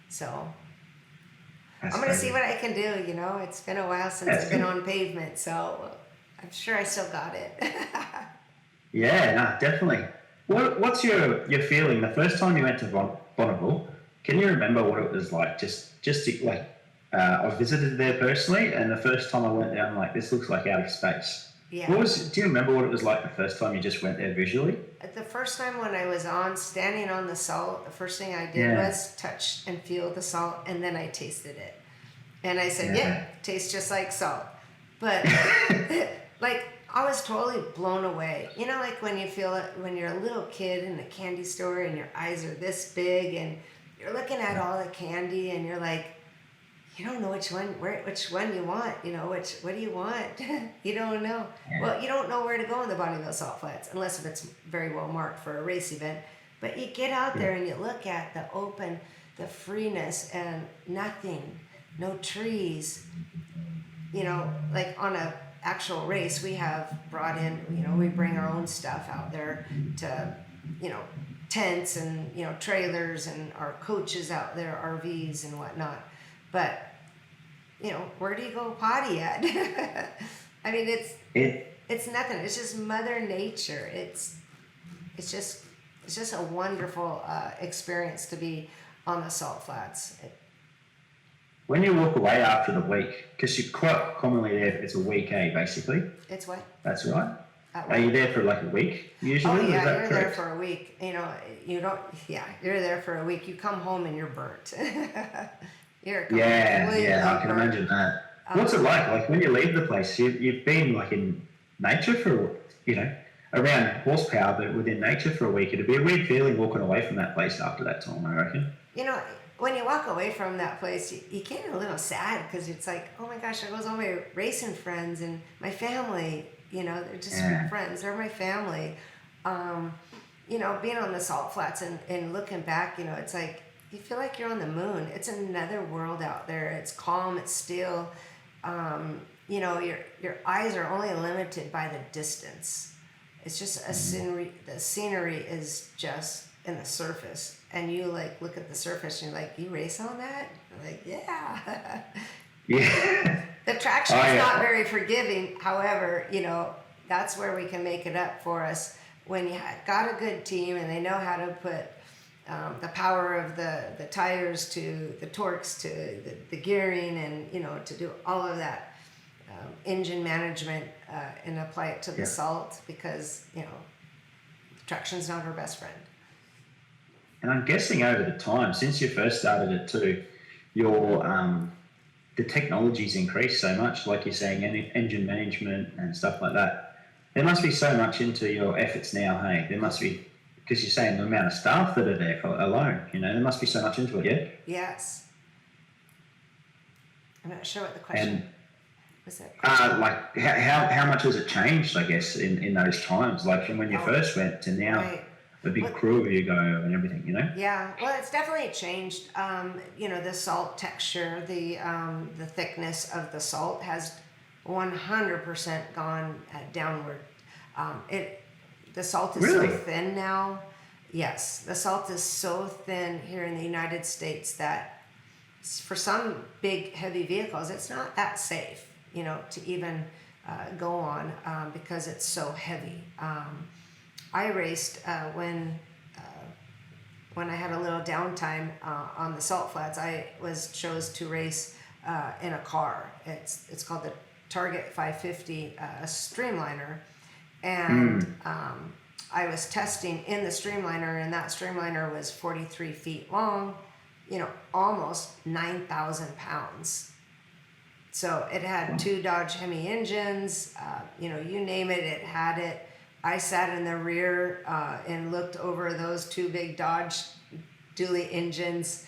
So I'm going to see what I can do. It's been a while since I've been on pavement, so I'm sure I still got it. Yeah, no, definitely. What's your feeling the first time you went to Bonneville? Can you remember what it was like? Just to, I visited there personally, and the first time I went there, I'm like, this looks like outer space. Yeah. Do you remember what it was like the first time you just went there visually? The first time when I was standing on the salt, the first thing I did was touch and feel the salt, and then I tasted it. And I said, tastes just like salt. But I was totally blown away. Like when you feel it when you're a little kid in the candy store and your eyes are this big and you're looking at all the candy and you're like, you don't know which one you want, what do you want? You don't know. Yeah. Well, you don't know where to go in the Bonneville Salt Flats unless if it's very well marked for a race event. But you get out there and you look at the open, the freeness and nothing, no trees. Like on a actual race, we have brought in, we bring our own stuff out there to, tents and, trailers and our coaches out there, RVs and whatnot. But, where do you go potty at? I mean, it's nothing. It's just Mother Nature. It's just a wonderful experience to be on the Salt Flats. When you walk away after the week, because you're quite commonly there, it's a week, basically. It's what? That's right. Are you there for like a week usually? Oh yeah, you're there for a week. You're there for a week. You come home and you're burnt. I can imagine that. What's it like? Like when you leave the place, you've been like in nature for, around horsepower, but within nature for a week. It'd be a weird feeling walking away from that place after that time, I reckon. When you walk away from that place, you get a little sad because it's like, oh my gosh, there goes all my racing friends and my family. They're just friends. They're my family. Being on the Salt Flats and looking back, it's like you feel like you're on the moon. It's another world out there. It's calm. It's still. you know, your eyes are only limited by the distance. It's just a scenery. The scenery is just in the surface, and you like look at the surface and you're like, you race on that? I'm like, yeah. Yeah. The traction is not very forgiving. However, you know, that's where we can make it up for us when you got a good team and they know how to put the power of the tires to the torques to the gearing, and you know, to do all of that engine management and apply it to the salt, because you know, traction's not our best friend. And I'm guessing over the time, since you first started it too, your the technology's increased so much, like you're saying, engine management and stuff like that. There must be so much into your efforts now, hey? There must be, because you're saying the amount of staff that are there alone, you know, there must be so much into it, yeah? Yes. I'm not sure what the question was. Like how much has it changed, I guess, in those times, like from when you first went to now? Right. A big crew of you go and everything, you know? Yeah, well, it's definitely changed. You know, the salt texture, the thickness of the salt has 100% gone downward. The salt is so thin now. Yes, the salt is so thin here in the United States that for some big, heavy vehicles, it's not that safe, you know, to even go on because it's so heavy. I raced when I had a little downtime on the salt flats. I chose to race in a car. It's called the Target 550 Streamliner, and I was testing in the Streamliner, and that Streamliner was 43 feet long, you know, almost 9,000 pounds. So it had 2 Dodge Hemi engines, you know, you name it, it had it. I sat in the rear and looked over those 2 big Dodge dually engines,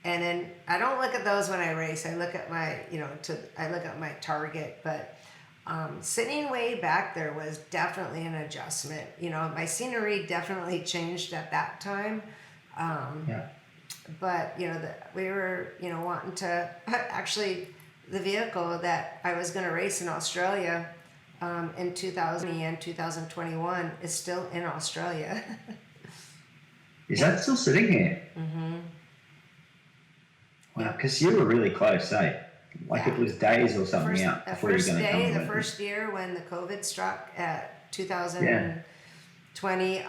and then I don't look at those when I race. I look at my, you know, I look at my target. But sitting way back there was definitely an adjustment. You know, my scenery definitely changed at that time. But you know, we were, you know, wanting to actually the vehicle that I was going to race in Australia. In 2020 and 2021 is still in Australia. Is that still sitting here? Mm-hmm. Wow, because you were really close, eh? Like it was days or something out before you were going to come. The first year when the COVID struck at 2020,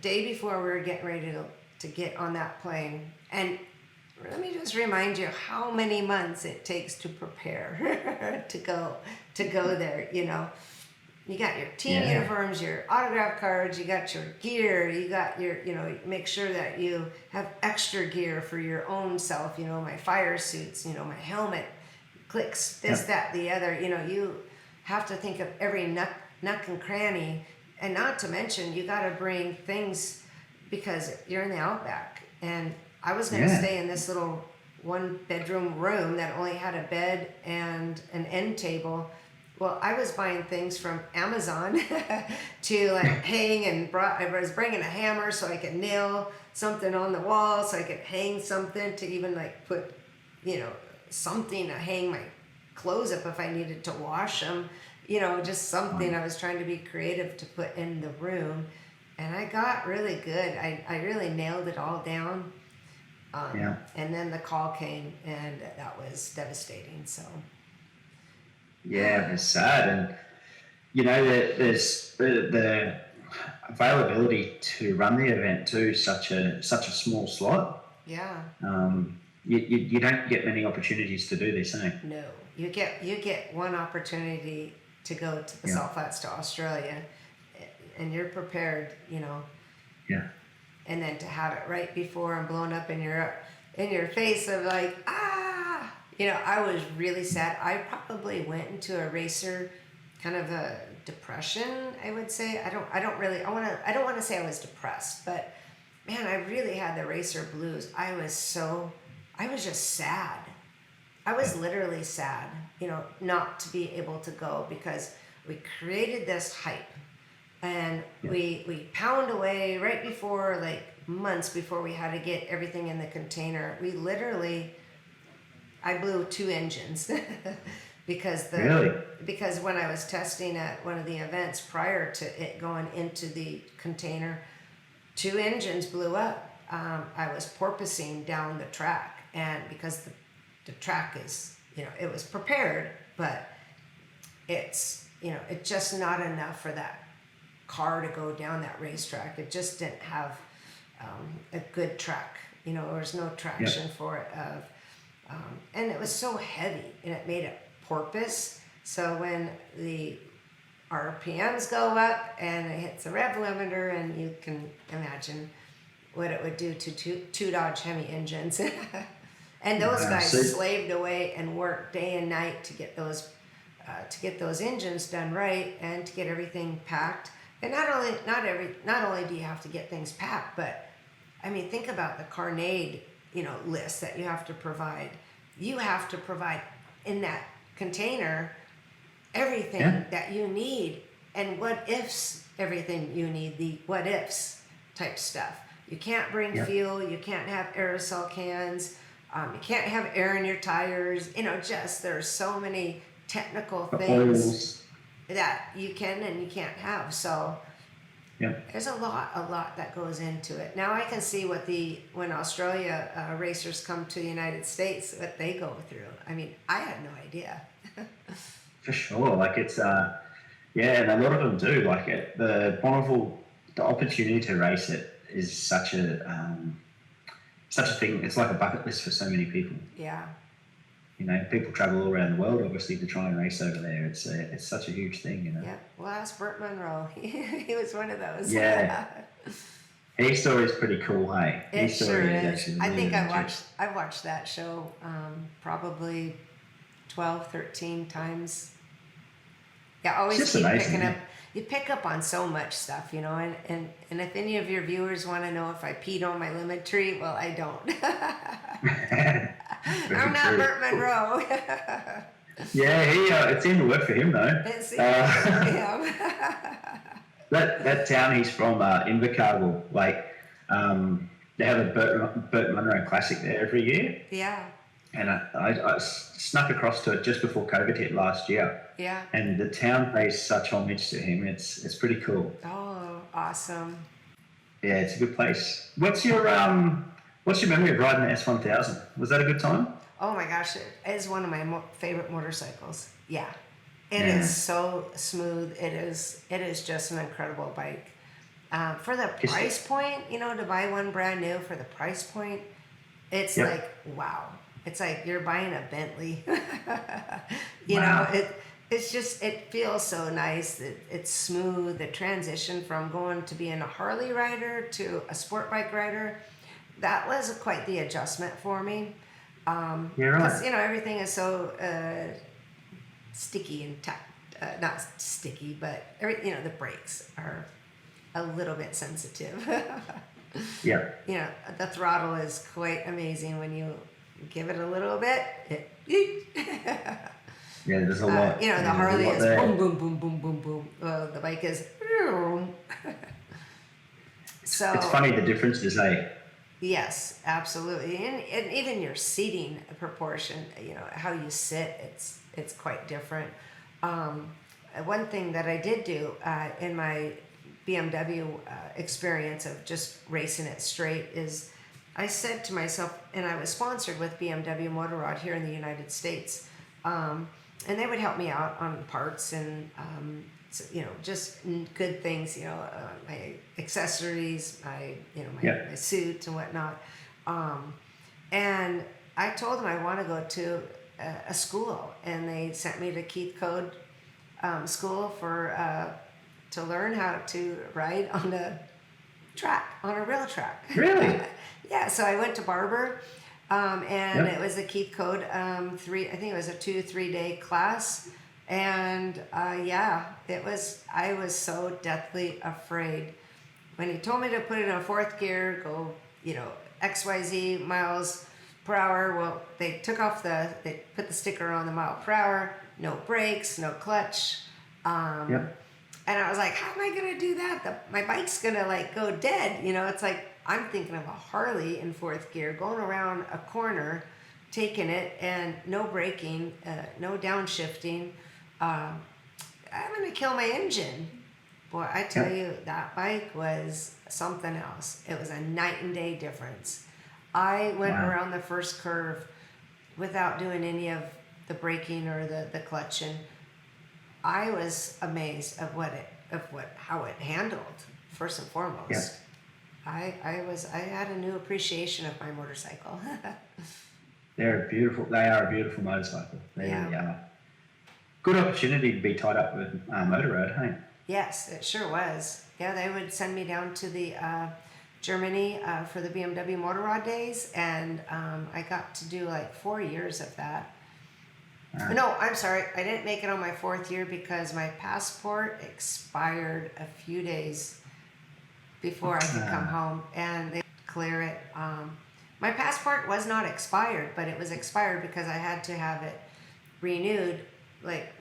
day before we were getting ready to get on that plane. And let me just remind you how many months it takes to prepare to go there. You know, you got your team uniforms, your autograph cards, you got your gear, you got your, you know, make sure that you have extra gear for your own self. You know, my fire suits, you know, my helmet, clicks, this, that, the other. You know, you have to think of every nook and cranny, and not to mention you got to bring things because you're in the outback. And I was going to stay in this little 1-bedroom room that only had a bed and an end table. Well, I was buying things from Amazon to like hang, and I was bringing a hammer so I could nail something on the wall, so I could hang something to even like put, you know, something to hang my clothes up if I needed to wash them. You know, just something. I was trying to be creative to put in the room, and I got really good. I really nailed it all down. And then the call came, and that was devastating. So. Yeah, it's sad, and you know there's the availability to run the event too. Such a small slot. Yeah. You don't get many opportunities to do this, eh? No, you get one opportunity to go to the salt flats to Australia, and you're prepared, you know. Yeah. And then to have it right before and blown up in your face of like, you know, I was really sad. I probably went into a racer kind of a depression, I would say. I don't want to say I was depressed, but man, I really had the racer blues. I was just sad. I was literally sad, you know, not to be able to go, because we created this hype. And we pound away right before, like months before we had to get everything in the container. I blew 2 engines Really? Because when I was testing at one of the events prior to it going into the container, 2 engines blew up. I was porpoising down the track, and because the track is, it was prepared, but it's just not enough for that car to go down that racetrack. It just didn't have a good track. There was no traction for it. And it was so heavy, and it made it porpoise. So when the RPMs go up and it hits the rev limiter, and you can imagine what it would do to two Dodge Hemi engines. And those guys slaved away and worked day and night to get those engines done right and to get everything packed. And not only do you have to get things packed, but I mean, think about the carnade, list that you have to provide. You have to provide in that container everything that you need, and what ifs everything you need, the what ifs type stuff. You can't bring fuel, you can't have aerosol cans, you can't have air in your tires. There's so many technical things that you can and you can't have. So there's a lot that goes into it. Now I can see when Australia racers come to the United States, what they go through. I mean, I had no idea. For sure. Like it's, and a lot of them do. Like the Bonneville, the opportunity to race it is such a thing. It's like a bucket list for so many people. Yeah. People travel all around the world, obviously, to try and race over there. It's such a huge thing, Yeah. Well, ask Burt Monroe. He was one of those. Yeah. His story is pretty cool, hey? It sure is. Actually I think really I watched that show probably 12, 13 times. Yeah, always keep picking up. You pick up on so much stuff, and if any of your viewers want to know if I peed on my lemon tree, well, I don't. I'm not Burt Monroe. It seemed to work for him though. It seemed to work for him. That town he's from, Invercargill, they have a Burt Monroe Classic there every year. Yeah. And I snuck across to it just before COVID hit last year. Yeah. And the town pays such homage to him. It's pretty cool. Oh, awesome. Yeah, it's a good place. What's your memory of riding the S1000? Was that a good time? Oh my gosh, it is one of my favorite motorcycles. Yeah. It is so smooth. It is just an incredible bike. For the price point, to buy one brand new for the price point, it's like, wow. It's like you're buying a Bentley. It feels so nice. It's smooth. The transition from going to being a Harley rider to a sport bike rider, that was quite the adjustment for me. You're right. Because, everything is so sticky and not sticky, but the brakes are a little bit sensitive. Yeah. The throttle is quite amazing when you give it a little bit. Yeah, there's a lot. The Harley is boom, boom, boom, boom, boom, boom. The bike is. So it's funny the differences, eh? Yes, absolutely, and even your seating proportion. How you sit. It's quite different. One thing that I did do in my BMW experience of just racing it straight is I said to myself, and I was sponsored with BMW Motorola here in the United States, and they would help me out on parts and just good things, my accessories, my suit and whatnot, and I told them I want to go to a school, and they sent me to Keith Code school to learn how to ride on a rail track. Really? Yeah, so I went to Barber, and it was a Keith Code I think it was a 2-3 day class, and I was so deathly afraid. When he told me to put it in a 4th gear, go, XYZ miles per hour, well, they put the sticker on the mile per hour, no brakes, no clutch, and I was like, how am I going to do that? My bike's going to go dead. It's like, I'm thinking of a Harley in 4th gear going around a corner taking it and no braking, no downshifting. I'm going to kill my engine. Boy, I tell you, that bike was something else. It was a night and day difference. I went around the first curve without doing any of the braking or the clutching. I was amazed of how it handled, first and foremost. Yeah. I had a new appreciation of my motorcycle. They are a beautiful motorcycle. They really are. Good opportunity to be tied up with Motor Road, hey? Yes, it sure was. Yeah, they would send me down to the Germany for the BMW Motorola days, and I got to do like 4 years of that. No, I'm sorry, I didn't make it on my 4th year because my passport expired a few days before I could come home, and they clear it. My passport was not expired, but it was expired because I had to have it renewed like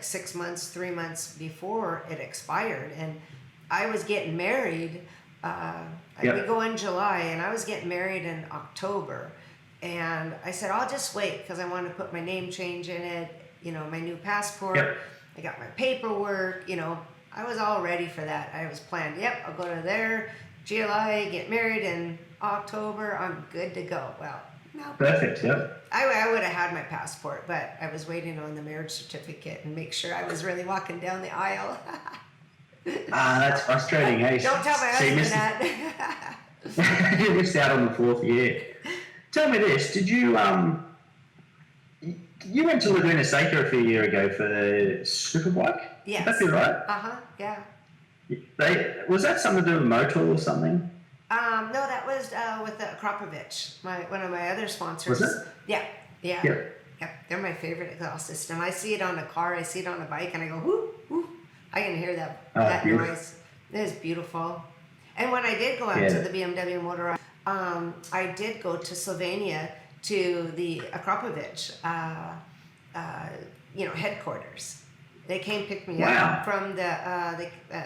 6 months, 3 months before it expired. And I was getting married. We go in July, and I was getting married in October. And I said, I'll just wait because I want to put my name change in it, my new passport. I got my paperwork, I was all ready for that. I was planned, I'll go to there, July, get married in October, I'm good to go. Well, no. Perfect, yep. I would have had my passport, but I was waiting on the marriage certificate and make sure I was really walking down the aisle. That's frustrating, hey? Don't tell my husband that. You missed out on the 4th year. Tell me this, did you, you went to Laguna Seca a few years ago for the superbike? Yes. Would that be right? Uh-huh, yeah. Was that something to do with Motul or something? No, that was with the Akropovich, one of my other sponsors. Was it? Yeah. They're my favorite exhaust system. I see it on a car, I see it on a bike, and I go, whoo, whoo. I can hear that noise. It is beautiful. And when I did go out to the BMW Motorola, I did go to Slovenia to the Akropovich, headquarters. They came pick me up from the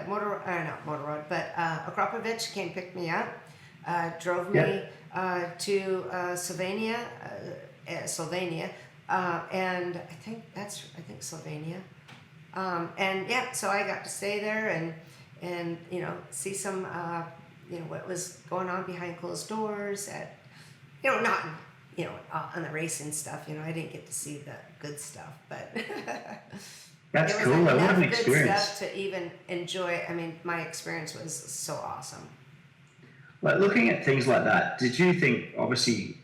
Motorola, but Akropovich came pick me up, drove me to Slovenia, and I think Slovenia, so I got to stay there and see some what was going on behind closed doors at not on the racing stuff. I didn't get to see the good stuff, but. That's cool. What an good experience. Stuff to even enjoy. I mean, my experience was so awesome. Like looking at things like that, did you think, obviously,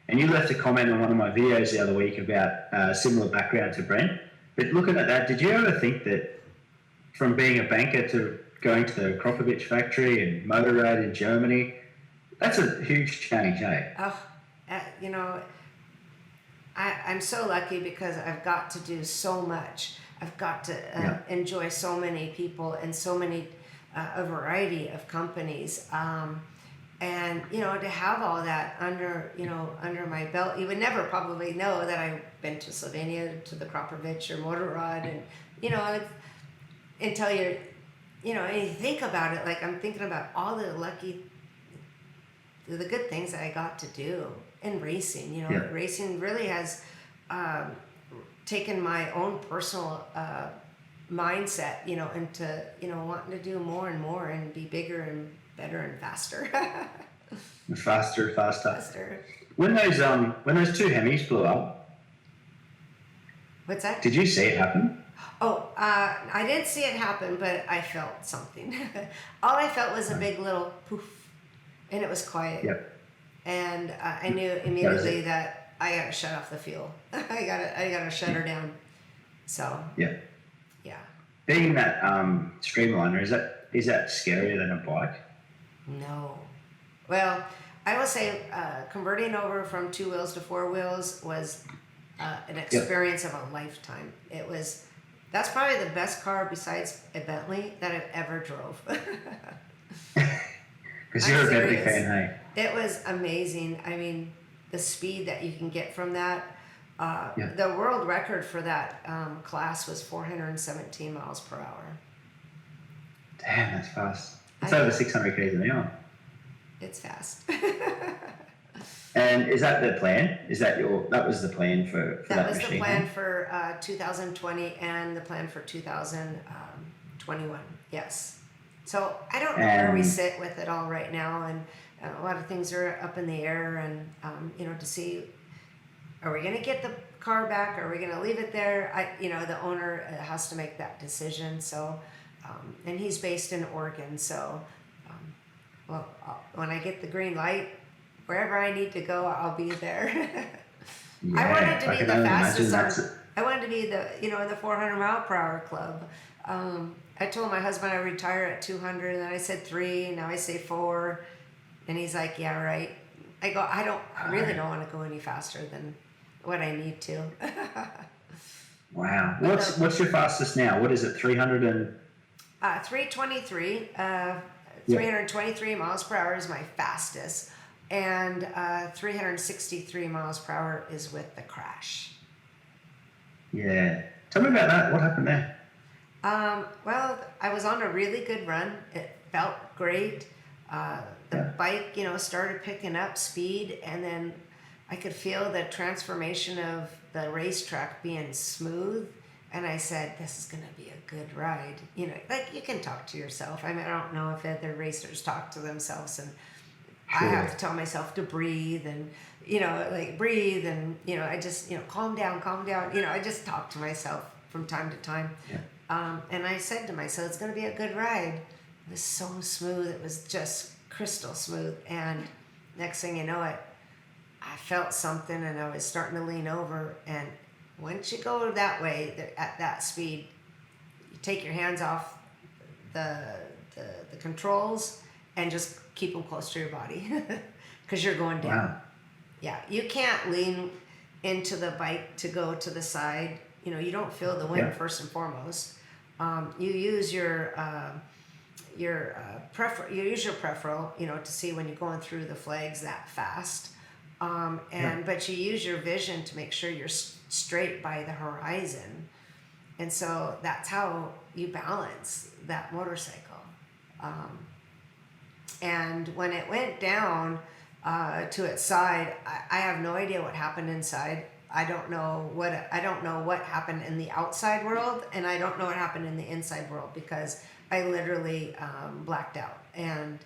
and you left a comment on one of my videos the other week about a similar background to Brent, but looking at that, did you ever think that from being a banker to going to the Akropovich factory and Motorrad in Germany, that's a huge change, eh? I'm so lucky because I've got to do so much. I've got to enjoy so many people and so many a variety of companies, and to have all that under my belt. You would never probably know that I've been to Slovenia, to the Akropovich or Motorrad, and until you you think about it. Like I'm thinking about all the good things that I got to do in racing. Racing really has. Taken my own personal mindset, into wanting to do more and more and be bigger and better and faster. Faster. When those two Hemis blew up, what's that? Did you see it happen? Oh, I didn't see it happen, but I felt something. All I felt was a big little poof, and it was quiet. Yep. And I knew immediately that I gotta shut off the fuel. I gotta shut her down. So. Yeah. Being that Streamliner, is that scarier than a bike? No. Well, I will say converting over from 2 wheels to 4 wheels was an experience of a lifetime. That's probably the best car besides a Bentley that I've ever drove. Because you're a Bentley fan, hey? It was amazing. I mean, the speed that you can get from that. The world record for that class was 417 miles per hour. Damn, that's fast. It's over 600 k's an hour. It's fast. And is that the plan? That was the plan for that machine? That was the plan for 2020 and the plan for 2021, yes. So I don't know where we sit with it all right now, and a lot of things are up in the air, and to see, are we going to get the car back? Are we going to leave it there? The owner has to make that decision. So, and he's based in Oregon, so when I get the green light, wherever I need to go, I'll be there. Yeah, I wanted to be the fastest. I I wanted to be in the 400 mile per hour club. I told my husband I retire at 200, and then I said 3, and now I say 4, and he's like, yeah, right. I go, I really don't want to go any faster than what I need to. Wow. What's your fastest now? What is it, 300 and? 323. 323 miles per hour is my fastest, and 363 miles per hour is with the crash. Yeah. Tell me about that. What happened there? Well, I was on a really good run. It felt great. The bike, started picking up speed, and then I could feel the transformation of the racetrack being smooth. And I said, this is going to be a good ride. Like you can talk to yourself. I mean, I don't know if other racers talk to themselves, and Sure. I have to tell myself to breathe and, breathe and, I just, calm down. I just talk to myself from time to time. Yeah. And I said to myself, it's going to be a good ride. It was so smooth. It was just crystal smooth. And next thing you know it, I felt something, and I was starting to lean over. And once you go that way, at that speed, you take your hands off the controls and just keep them close to your body because you're going down. Wow. Yeah, you can't lean into the bike to go to the side. You don't feel the wind first and foremost. You use your peripheral, to see when you're going through the flags that fast. But you use your vision to make sure you're straight by the horizon. And so that's how you balance that motorcycle. And when it went down to its side, I have no idea what happened inside. I don't know what happened in the outside world, and I don't know what happened in the inside world because I literally blacked out. And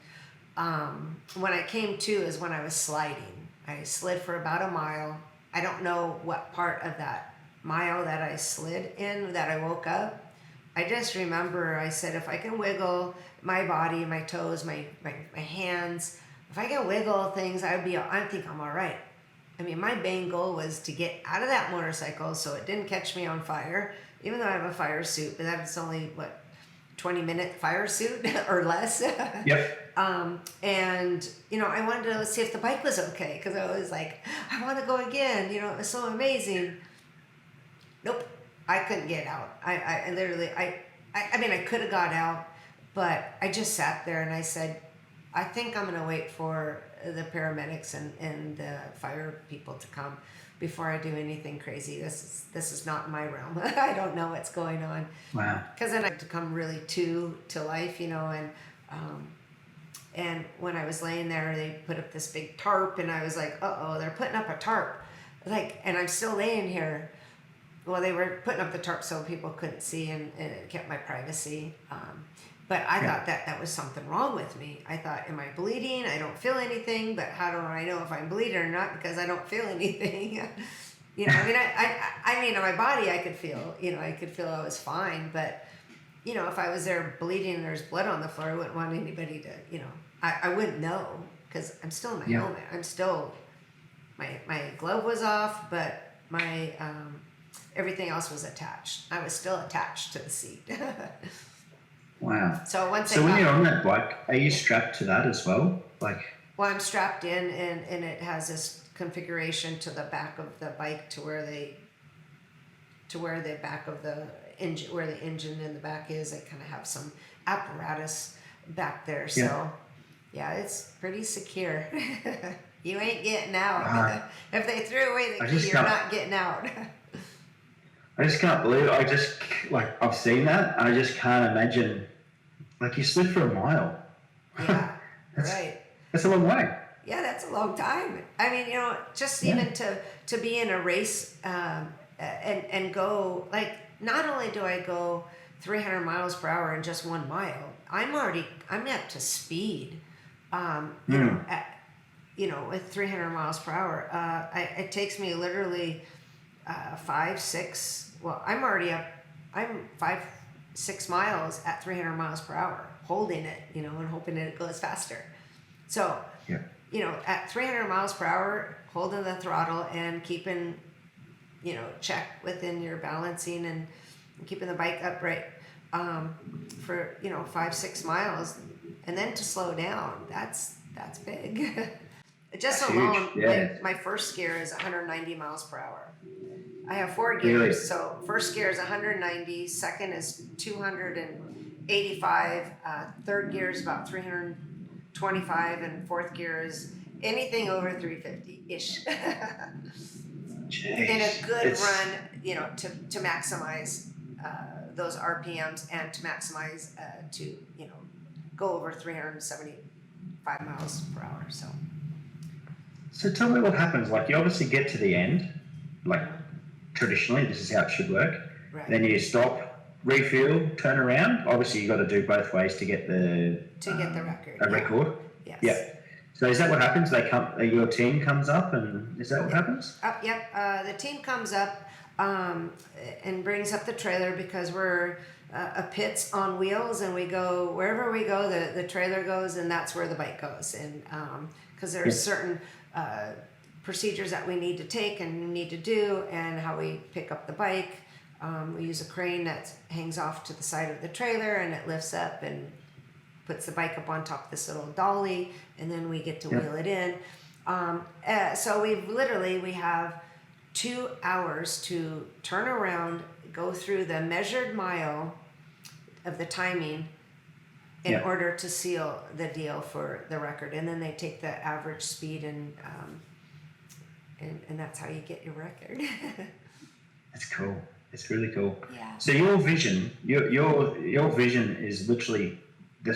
when I came to is when I was sliding. I slid for about a mile. I don't know what part of that mile that I slid in that I woke up. I just remember I said, if I can wiggle my body, my toes, my hands, if I can wiggle things, I think I'm all right. I mean, my main goal was to get out of that motorcycle so it didn't catch me on fire, even though I have a fire suit, but that's only, 20-minute fire suit or less. Yep. And, I wanted to see if the bike was okay because I was like, I want to go again. It was so amazing. Nope. I couldn't get out. I literally, I could have got out, but I just sat there and I said, I think I'm going to wait for the paramedics and the fire people to come before I do anything crazy. This is not my realm. I don't know what's going on. Wow. Because then I had to come really to life, and when I was laying there, they put up this big tarp, and I was like, uh-oh, they're putting up a tarp. And I'm still laying here. Well, they were putting up the tarp so people couldn't see, and it kept my privacy. But I thought that was something wrong with me. I thought, am I bleeding? I don't feel anything, but how do I know if I'm bleeding or not? Because I don't feel anything. My body I could feel, I could feel I was fine. But, if I was there bleeding and there's blood on the floor, I wouldn't want anybody to, I wouldn't know because I'm still in my helmet. I'm still, my glove was off, but my, everything else was attached. I was still attached to the seat. Wow. So when you're on that bike, are you strapped to that as well? Well, I'm strapped in, and it has this configuration to the back of the bike to where the back of the engine, where the engine in the back is. They kind of have some apparatus back there. So, it's pretty secure. You ain't getting out. If they threw away the key, you're not getting out. I just can't believe it. I've seen that, and I just can't imagine. You slid for a mile. Yeah, right. That's a long way. yeah, that's a long time. I mean, just even to be in a race and go, like, not only do I go 300 miles per hour in just 1 mile, I'm up to speed, with 300 miles per hour. It takes me literally 5-6, well, I'm 5-6 miles at 300 miles per hour, holding it, and hoping that it goes faster. So, at 300 miles per hour, holding the throttle and keeping, check within your balancing and keeping the bike upright for, 5-6 miles, and then to slow down, that's big. Just That's alone, huge, my first gear is 190 miles per hour. I have 4 gears, Really? so first gear is 190, second is 285, third gear is about 325, and fourth gear is anything over 350-ish. Jeez. In a good run, to maximize those RPMs and to maximize to go over 375 miles per hour. So tell me what happens. Like, you obviously get to the end, like traditionally this is how it should work. Right. Then you stop, refuel, turn around. Obviously you got to do both ways to get the record. A record. Yes. Yeah. So is that what happens? Your team comes up, and is that what happens? Yep. The team comes up and brings up the trailer, because we're a pits on wheels, and we go wherever we go. The trailer goes, and that's where the bike goes. And because there's certain procedures that we need to take and need to do, and how we pick up the bike. We use a crane that hangs off to the side of the trailer, and it lifts up and puts the bike up on top of this little dolly, and then we get to wheel it in. So we have 2 hours to turn around, go through the measured mile of the timing in order to seal the deal for the record. And then they take the average speed, and that's how you get your record. That's cool. It's really cool. Yeah. So your vision is literally the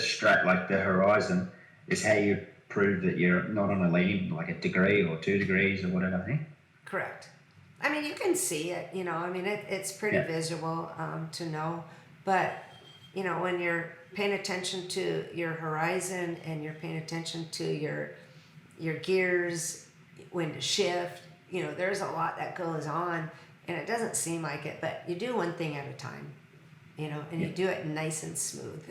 the horizon is how you prove that you're not on a lead, like a degree or 2 degrees or whatever. Eh? Correct. I mean, you can see it, it's pretty visual to know, but, when you're paying attention to your horizon and you're paying attention to your gears, when to shift, there's a lot that goes on, and it doesn't seem like it, but you do one thing at a time, and you do it nice and smooth.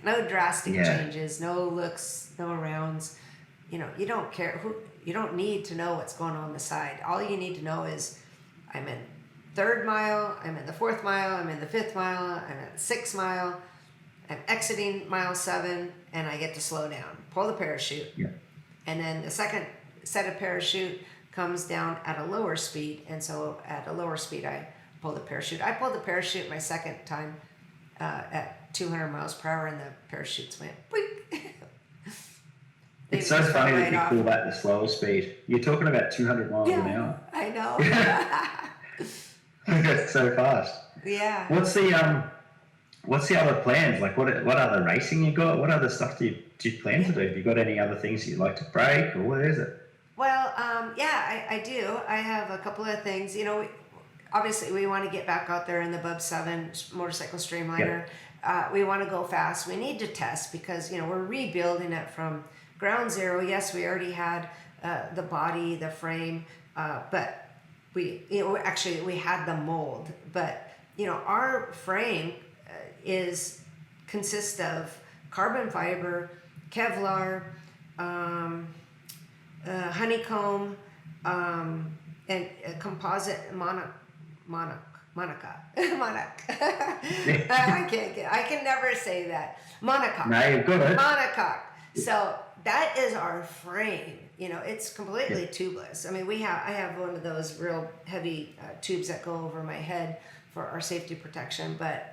No drastic changes, no looks, no rounds. You don't care you don't need to know what's going on the side. All you need to know is, I'm in 3rd mile, I'm in the 4th mile, I'm in the 5th mile, I'm at the 6th mile, I'm exiting mile 7, and I get to slow down, pull the parachute. Yeah. And then the second set of parachute comes down at a lower speed, and so at a lower speed I pull the parachute. I pulled the parachute my second time at 200 miles per hour, and the parachutes went boink. It's so funny that you call that the slower speed. You're talking about 200 miles an hour. I know. That's so fast. Yeah. What's the other plans? Like, what other racing you got? What other stuff do you plan to do? Have you got any other things you'd like to break, or what is it? Well, I do. I have a couple of things. Obviously we want to get back out there in the Bub 7 motorcycle Streamliner. We want to go fast. We need to test, because we're rebuilding it from ground zero. Yes, we already had the body, the frame, but we had the mold. But our frame consists of carbon fiber, Kevlar, honeycomb, and a composite monocot. I can never say that. Monocot. No, you're good. Monocot. So that is our frame. It's completely tubeless. I mean, I have one of those real heavy tubes that go over my head for our safety protection, but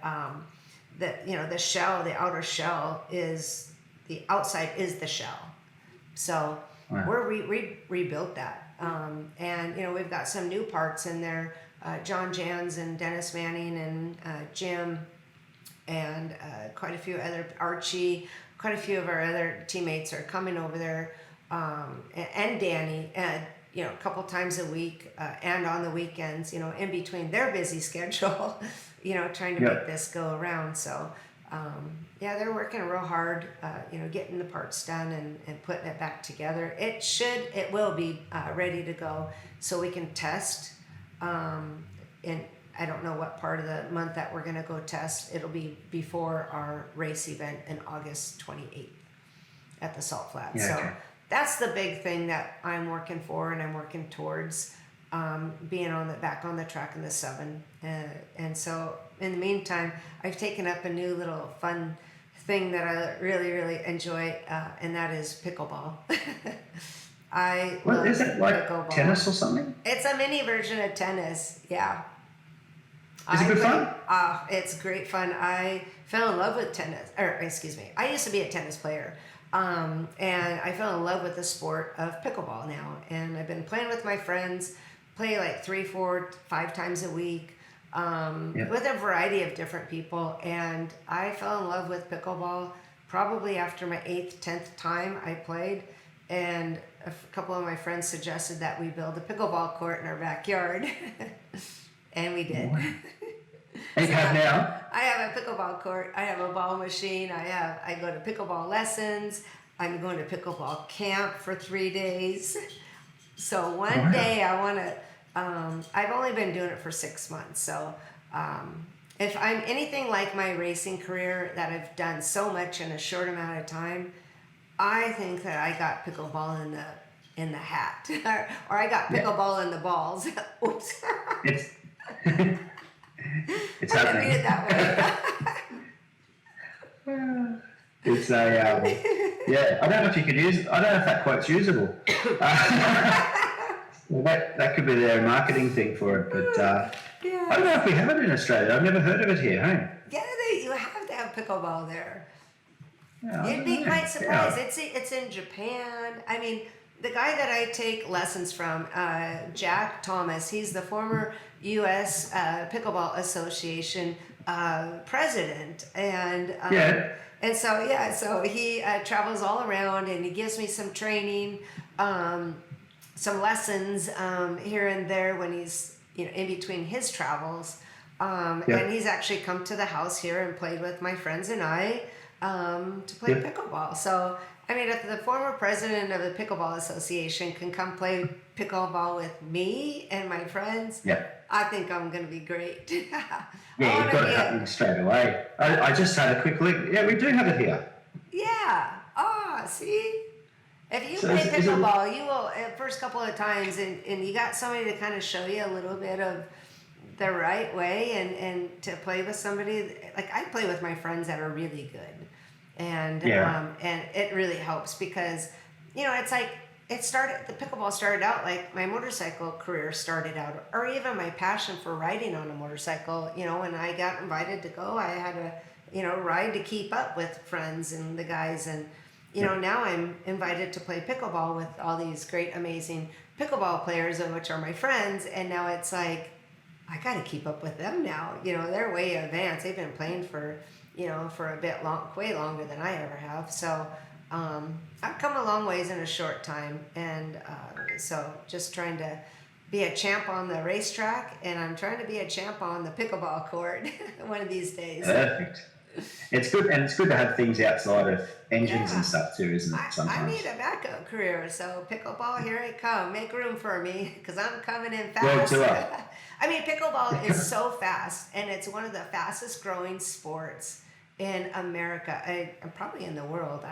the shell, the outer shell is the outside is the shell. So we rebuilt that, and we've got some new parts in there. John Jans and Dennis Manning and Jim and quite a few other Archie. Quite a few of our other teammates are coming over there and Danny, a couple times a week, and on the weekends, in between their busy schedule, trying to make this go around. So, they're working real hard, getting the parts done and putting it back together. It will be ready to go so we can test. And I don't know what part of the month that we're going to go test. It'll be before our race event in August 28th at the Salt Flats. Yeah, so okay. that's the big thing that I'm working for and I'm working towards, being back on the track in the 7. And so in the meantime, I've taken up a new little fun thing that I really, really enjoy, and that is pickleball. Is it like pickleball. tennis or something? It's a mini version of tennis, yeah. Is it good fun? It's great fun. I fell in love with tennis, I used to be a tennis player. And I fell in love with the sport of pickleball now. And I've been playing with my friends, play like 3, 4, 5 times a week, with a variety of different people. And I fell in love with pickleball probably after my 8th, 10th time I played. And a couple of my friends suggested that we build a pickleball court in our backyard. And we did. And you have now? I have a pickleball court. I have a ball machine. I go to pickleball lessons. I'm going to pickleball camp for 3 days. So one day I want to. I've only been doing it for 6 months. So if I'm anything like my racing career that I've done so much in a short amount of time, I think that I got pickleball in the hat, or I got pickleball in the balls. Oops. It's I happening. didn't read it that way. It's a I don't know if you could use. I don't know if that quote's usable. Well, that could be their marketing thing for it, but I don't know if we have it in Australia. I've never heard of it here. Hey. Yeah, you have to have pickleball there. Yeah, You'd be quite surprised. Yeah. It's in Japan. I mean, the guy that I take lessons from, Jack Thomas, he's the former U.S. Pickleball Association president, and so he travels all around and he gives me some training, some lessons here and there when he's in between his travels, and he's actually come to the house here and played with my friends and I to play pickleball. So. I mean, if the former president of the Pickleball Association can come play pickleball with me and my friends, I think I'm going to be great. You've got it happening straight away. I just had a quick look. Yeah, we do have it here. Yeah. See? If you play pickleball, you will, first couple of times, and you got somebody to kind of show you a little bit of the right way and to play with somebody. Like, I play with my friends that are really good. And it really helps because, it's like the pickleball started out like my motorcycle career started out, or even my passion for riding on a motorcycle. When I got invited to go, I had to, ride to keep up with friends and the guys. And, now I'm invited to play pickleball with all these great, amazing pickleball players, which are my friends. And now it's like, I got to keep up with them now. They're way advanced. They've been playing for a bit way longer than I ever have. So I've come a long ways in a short time. And so just trying to be a champ on the racetrack, and I'm trying to be a champ on the pickleball court one of these days. Perfect. It's good, and it's good to have things outside of engines and stuff too, isn't it? Sometimes. I need a backup career, so pickleball, here I come. Make room for me, because I'm coming in Well, fast. I mean, pickleball is so fast, and it's one of the fastest growing sports in America, and probably in the world.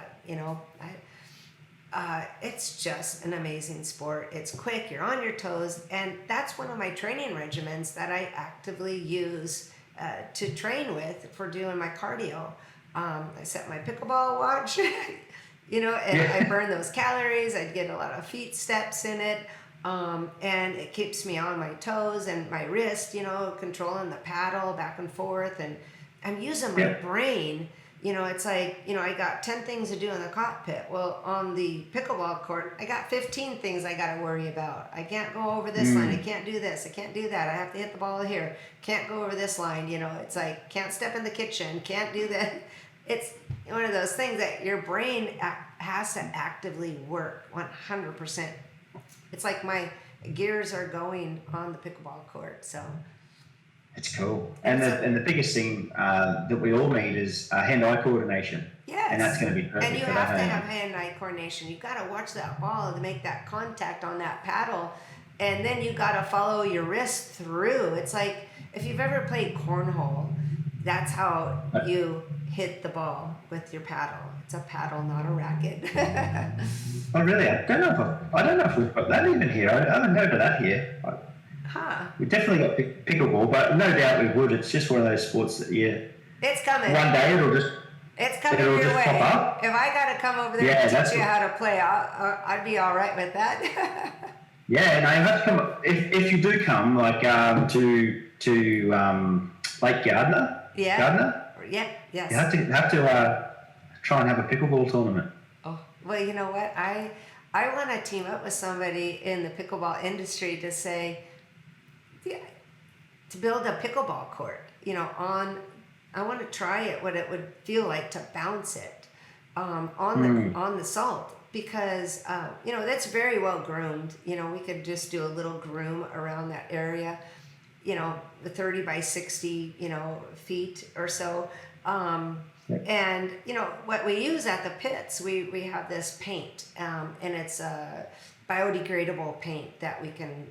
It's just an amazing sport. It's quick, you're on your toes, and that's one of my training regimens that I actively use to train with for doing my cardio. I set my pickleball watch, I burn those calories. I get a lot of feet steps in it, and it keeps me on my toes and my wrist, controlling the paddle back and forth, and I'm using my brain. It's like, I got 10 things to do in the cockpit. Well, on the pickleball court, I got 15 things I got to worry about. I can't go over this line. I can't do this. I can't do that. I have to hit the ball here. Can't go over this line. It's like, can't step in the kitchen. Can't do that. It's, one of those things that your brain has to actively work 100%. It's like my gears are going on the pickleball court. So it's cool. And the biggest thing that we all need is hand-eye coordination. yes, and that's going to be perfect. And you for have to that have hand-eye coordination. You got to watch that ball to make that contact on that paddle, and then you got to follow your wrist through. It's like if you've ever played cornhole, that's how you hit the ball with your paddle. It's a paddle, not a racket. Oh, really? I don't know if we've got that even here. I haven't heard of that here. Huh. We definitely got pickleball, but no doubt we would. It's just one of those sports that It's coming. one day It's coming it'll your just way. pop up. If I got to come over there and teach you how to play, I'd be all right with that. Yeah, no, you have to come. If you do come, like to Lake Gardner. Yeah. Gardner. Yeah. Yes. You have to try and have a pickleball tournament. Oh, well, you know what? I want to team up with somebody in the pickleball industry to say, yeah, to build a pickleball court. You know, I want to try it, what it would feel like to bounce it on the salt, because you know, that's very well groomed. You know, we could just do a little groom around that area. You know, the 30 by 60, you know, feet or so. And you know what we use at the pits, we have this paint, and it's a biodegradable paint that we can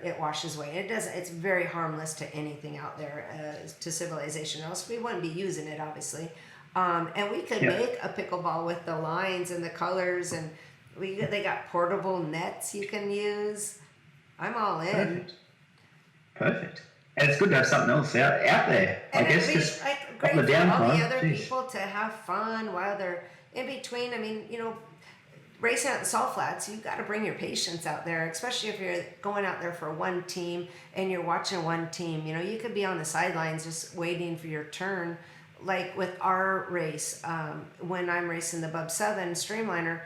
it washes away. It's very harmless to anything out there, to civilization, else we wouldn't be using it, obviously. And we could make a pickleball with the lines and the colors, and they got portable nets you can use. I'm all in. Perfect. And it's good to have something else out there. And I guess just great the for all the downtime. other people to have fun while they're in between. I mean, you know, racing at the salt flats, you've got to bring your patience out there, especially if you're going out there for one team and you're watching one team. You know, you could be on the sidelines just waiting for your turn. Like with our race, when I'm racing the Bub 7 Streamliner,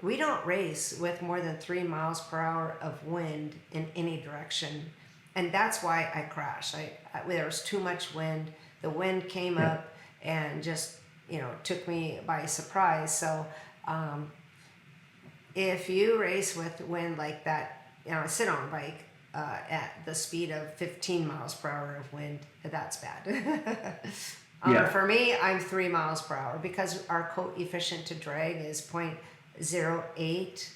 we don't race with more than 3 miles per hour of wind in any direction. And that's why I crashed. There was too much wind. The wind came up and just, you know, took me by surprise. So if you race with wind like that, you know, sit on a bike at the speed of 15 miles per hour of wind, that's bad. For me, I'm 3 miles per hour because our coefficient to drag is 0.08.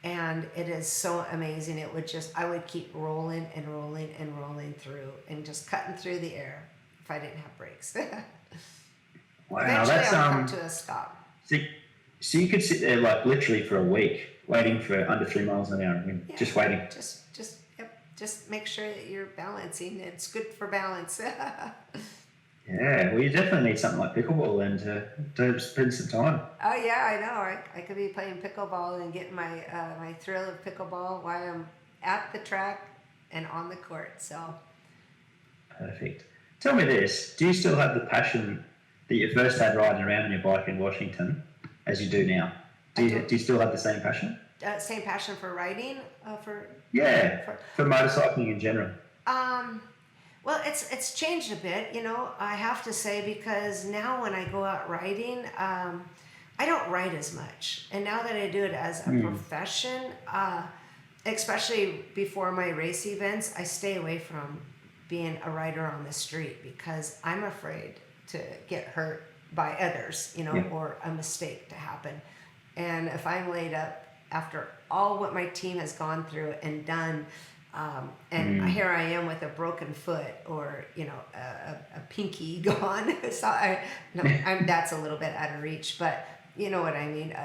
And it is so amazing. I would keep rolling and rolling and rolling through and just cutting through the air if I didn't have brakes. Wow, Eventually that's I'll come to a stop. So you could sit there like literally for a week waiting for under 3 miles an hour, just waiting. Just make sure that you're balancing. It's good for balance. Yeah, well, you definitely need something like pickleball then to spend some time. Oh yeah, I know. I could be playing pickleball and getting my my thrill of pickleball while I'm at the track and on the court. So perfect. Tell me this: do you still have the passion that you first had riding around on your bike in Washington, as you do now? Do you still have the same passion? Same passion for riding, for motorcycling in general. Well, it's changed a bit, you know, I have to say, because now when I go out riding, I don't ride as much. And now that I do it as a profession, especially before my race events, I stay away from being a rider on the street because I'm afraid to get hurt by others, you know, or a mistake to happen. And if I'm laid up after all what my team has gone through and done, and here I am with a broken foot or, you know, a pinky gone. So that's a little bit out of reach, but you know what I mean?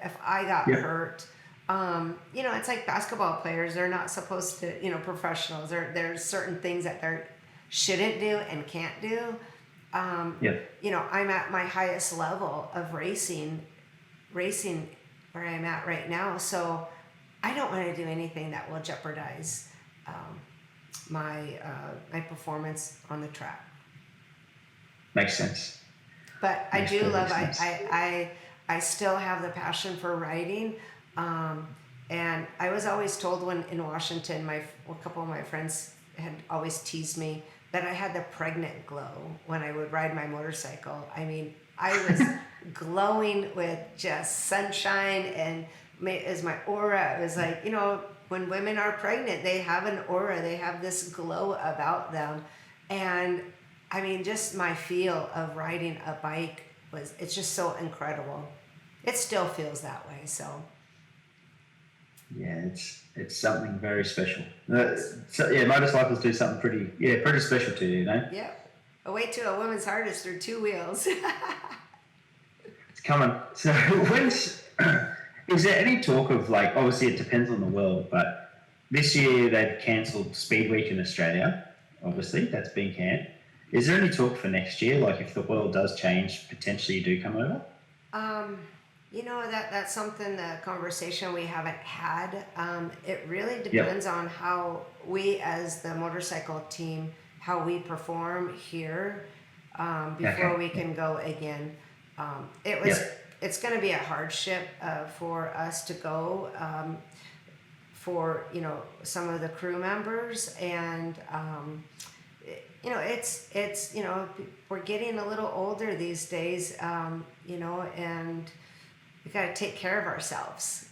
If I got hurt, you know, it's like basketball players. They're not supposed to, you know, professionals. There's certain things that they shouldn't do and can't do. You know, I'm at my highest level of racing where I'm at right now. So I don't want to do anything that will jeopardize my performance on the track. Makes sense. But I do love. I still have the passion for riding, and I was always told when in Washington, a couple of my friends had always teased me that I had the pregnant glow when I would ride my motorcycle. I mean, I glowing with just sunshine, and as my aura, it was like, you know, when women are pregnant, they have an aura, they have this glow about them. And I mean, just my feel of riding a bike it's just so incredible. It still feels that way, so. Yeah, it's something very special. So yeah, motorcycles do something pretty special to you, you know? Yeah. A way to a woman's heart is through two wheels. It's coming. So is there any talk of, like, obviously it depends on the world, but this year they've cancelled Speed Week in Australia. Obviously, that's been canned. Is there any talk for next year? Like, if the world does change, potentially you do come over? You know, that's something, the conversation we haven't had. It really depends on how we as the motorcycle team, how we perform here before we can go again. It's going to be a hardship for us to go for, you know, some of the crew members, and you know, it's you know, we're getting a little older these days, you know, and we got to take care of ourselves.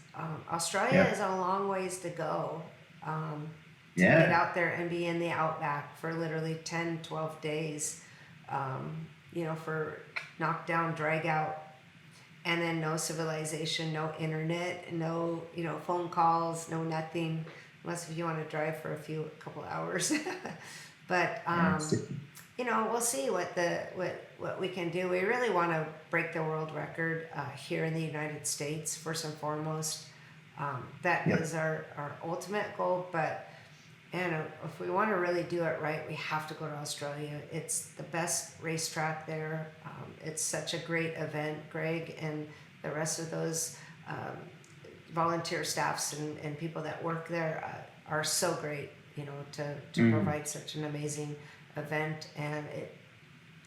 Australia is a long ways to go to get out there and be in the outback for literally 10, 12 days, you know, for knockdown, drag out, and then no civilization, no internet, no, you know, phone calls, no nothing, unless if you want to drive for a couple hours. But you know, we'll see what we can do. We really want to break the world record here in the United States first and foremost. That is our ultimate goal. But if we want to really do it right, we have to go to Australia. It's the best racetrack there. It's such a great event. Greg and the rest of those volunteer staffs and people that work there are so great, you know, to provide such an amazing event. And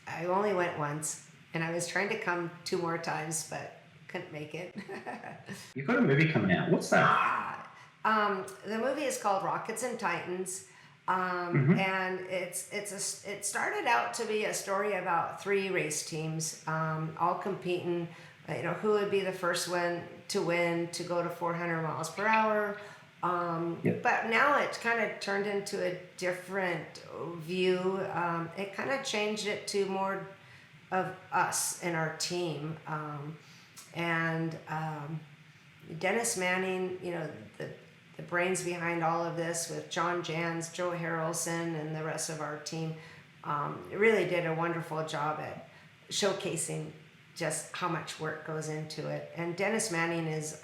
I only went once, and I was trying to come 2 more times, but couldn't make it. You've got a movie coming out. What's that? The movie is called Rockets and Titans. And it started out to be a story about 3 race teams, all competing, you know, who would be the first one to win, to go to 400 miles per hour. But now it's kind of turned into a different view. It kind of changed it to more of us and our team. And Dennis Manning, you know, the brains behind all of this, with John Jans, Joe Harrelson, and the rest of our team, really did a wonderful job at showcasing just how much work goes into it. And Dennis Manning is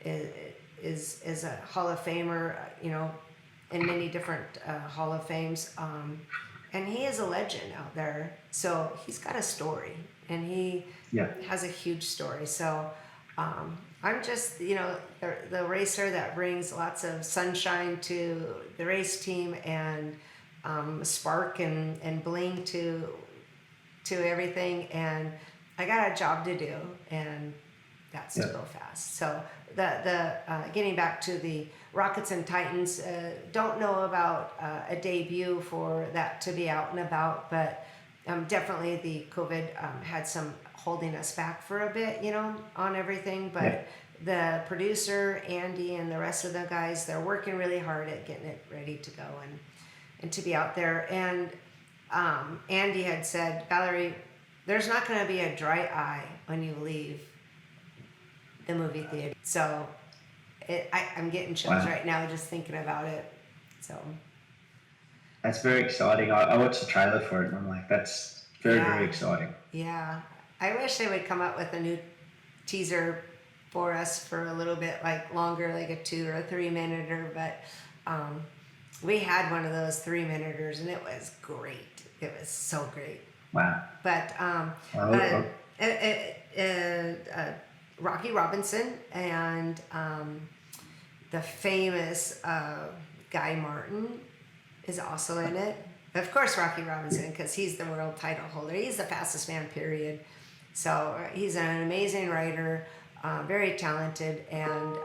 a Hall of Famer, you know, in many different Hall of Fames. And he is a legend out there. So he's got a story, and he has a huge story. So I'm just, you know, the racer that brings lots of sunshine to the race team, and spark and bling to everything. And I got a job to do, and that's to go fast. So the getting back to the Rockets and Titans, don't know about a debut for that to be out and about, but definitely the COVID had some holding us back for a bit, you know, on everything. But the producer, Andy, and the rest of the guys, they're working really hard at getting it ready to go and to be out there. And Andy had said, Valerie, there's not going to be a dry eye when you leave the movie theater. So I'm getting chills right now just thinking about it. So that's very exciting. I watched the trailer for it, and I'm like, that's very exciting. Yeah. I wish they would come up with a new teaser for us for a little bit, like longer, like a 2 or a 3-minuter. But we had one of those 3-minuters, and it was great. It was so great. Wow. But Rocky Robinson and the famous Guy Martin is also in it. Of course, Rocky Robinson, because he's the world title holder. He's the fastest man, period. So he's an amazing rider, very talented. And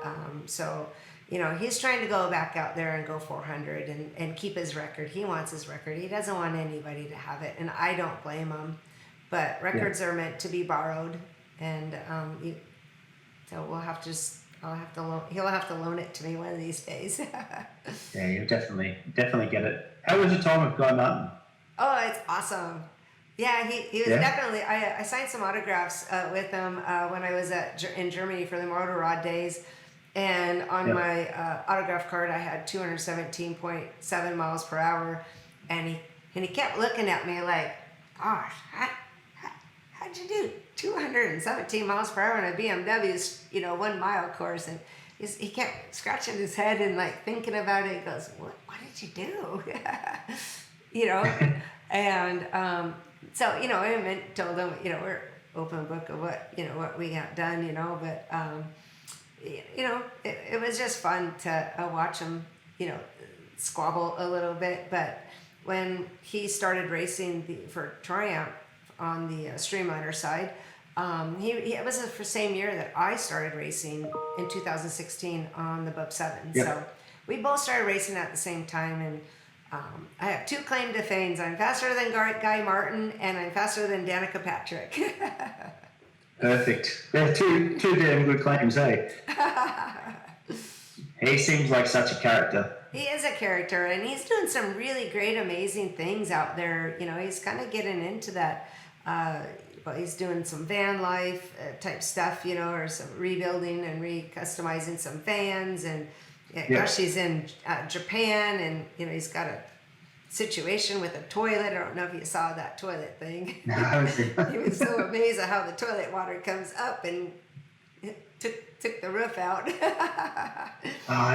so, you know, he's trying to go back out there and go 400 and keep his record. He wants his record. He doesn't want anybody to have it. And I don't blame him. but records are meant to be borrowed, and so we'll have to he'll have to loan it to me one of these days. Yeah, you'll definitely get it. How was your time with Guy Martin? Oh, it's awesome. Yeah, he was definitely. I signed some autographs with him when I was in Germany for the Motorrad days, and on my autograph card I had 217.7 miles per hour, and he kept looking at me like, "Gosh, how'd you do 217 miles per hour on a BMW's 1 mile course?" And he kept scratching his head and like thinking about it. He goes, "What did you do?" And so I told him we're open book of what we got done, but it was just fun to watch him squabble a little bit. But when he started racing for Triumph on the Streamliner side, it was the same year that I started racing in 2016 on the Bub 7. Yep. So we both started racing at the same time, and I have two claim to fame. I'm faster than Guy Martin, and I'm faster than Danica Patrick. Perfect. They're two damn good claims, eh? He seems like such a character. He is a character, and he's doing some really great, amazing things out there. He's kind of getting into that. But he's doing some van life type stuff, or some rebuilding and customizing some vans. And gosh, he's in Japan, and he's got a situation with a toilet. I don't know if you saw that toilet thing. No, He was so amazed at how the toilet water comes up and took the roof out.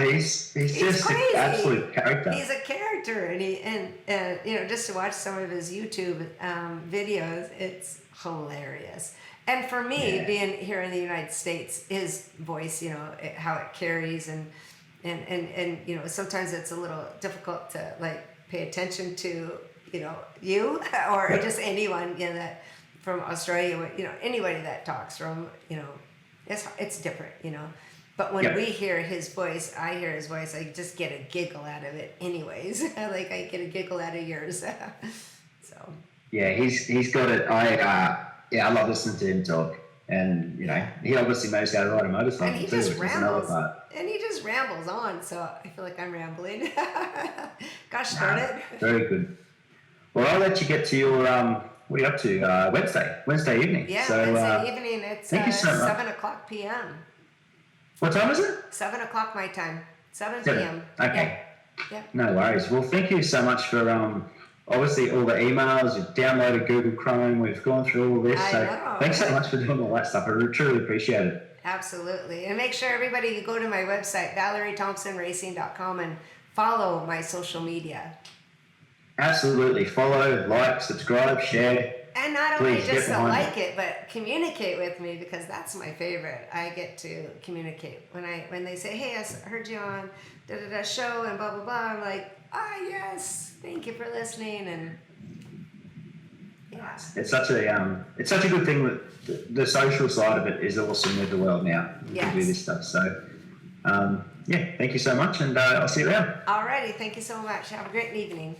He's just crazy. an absolute character. He's a character, and just to watch some of his YouTube videos, it's hilarious. And for me, being here in the United States, his voice, how it carries, and sometimes it's a little difficult to like pay attention to, you or just anyone that from Australia, anybody that talks from, it's different, But when we hear his voice, I hear his voice, I just get a giggle out of it anyways. Like I get a giggle out of yours. So. Yeah, he's got it. I love listening to him talk. And, he obviously knows how to ride a motorcycle and he too, just which is another rambles. part. And he just rambles on, so I feel like I'm rambling. Gosh darn it. Very good. Well, I'll let you get to your, what are you up to? Wednesday evening. Yeah, so, Wednesday evening. It's thank you so much. 7 o'clock p.m. What time is it? 7 o'clock my time. 7 p.m. Okay. Yeah. No worries. Well, thank you so much for obviously all the emails. You've downloaded Google Chrome. We've gone through all this. I know. Thanks so much for doing all that stuff. I truly appreciate it. Absolutely. And make sure everybody, you go to my website, ValerieThompsonRacing.com, and follow my social media. Absolutely. Follow, like, subscribe, share. And not only Please, just get to behind like it, but communicate with me, because that's my favorite. I get to communicate when they say, "Hey, I heard you on da show and blah blah blah." I'm like, yes, thank you for listening, and it's such a good thing that the social side of it is awesome with the world now. You can do this stuff. So thank you so much, and I'll see you later. Alrighty, thank you so much. Have a great evening.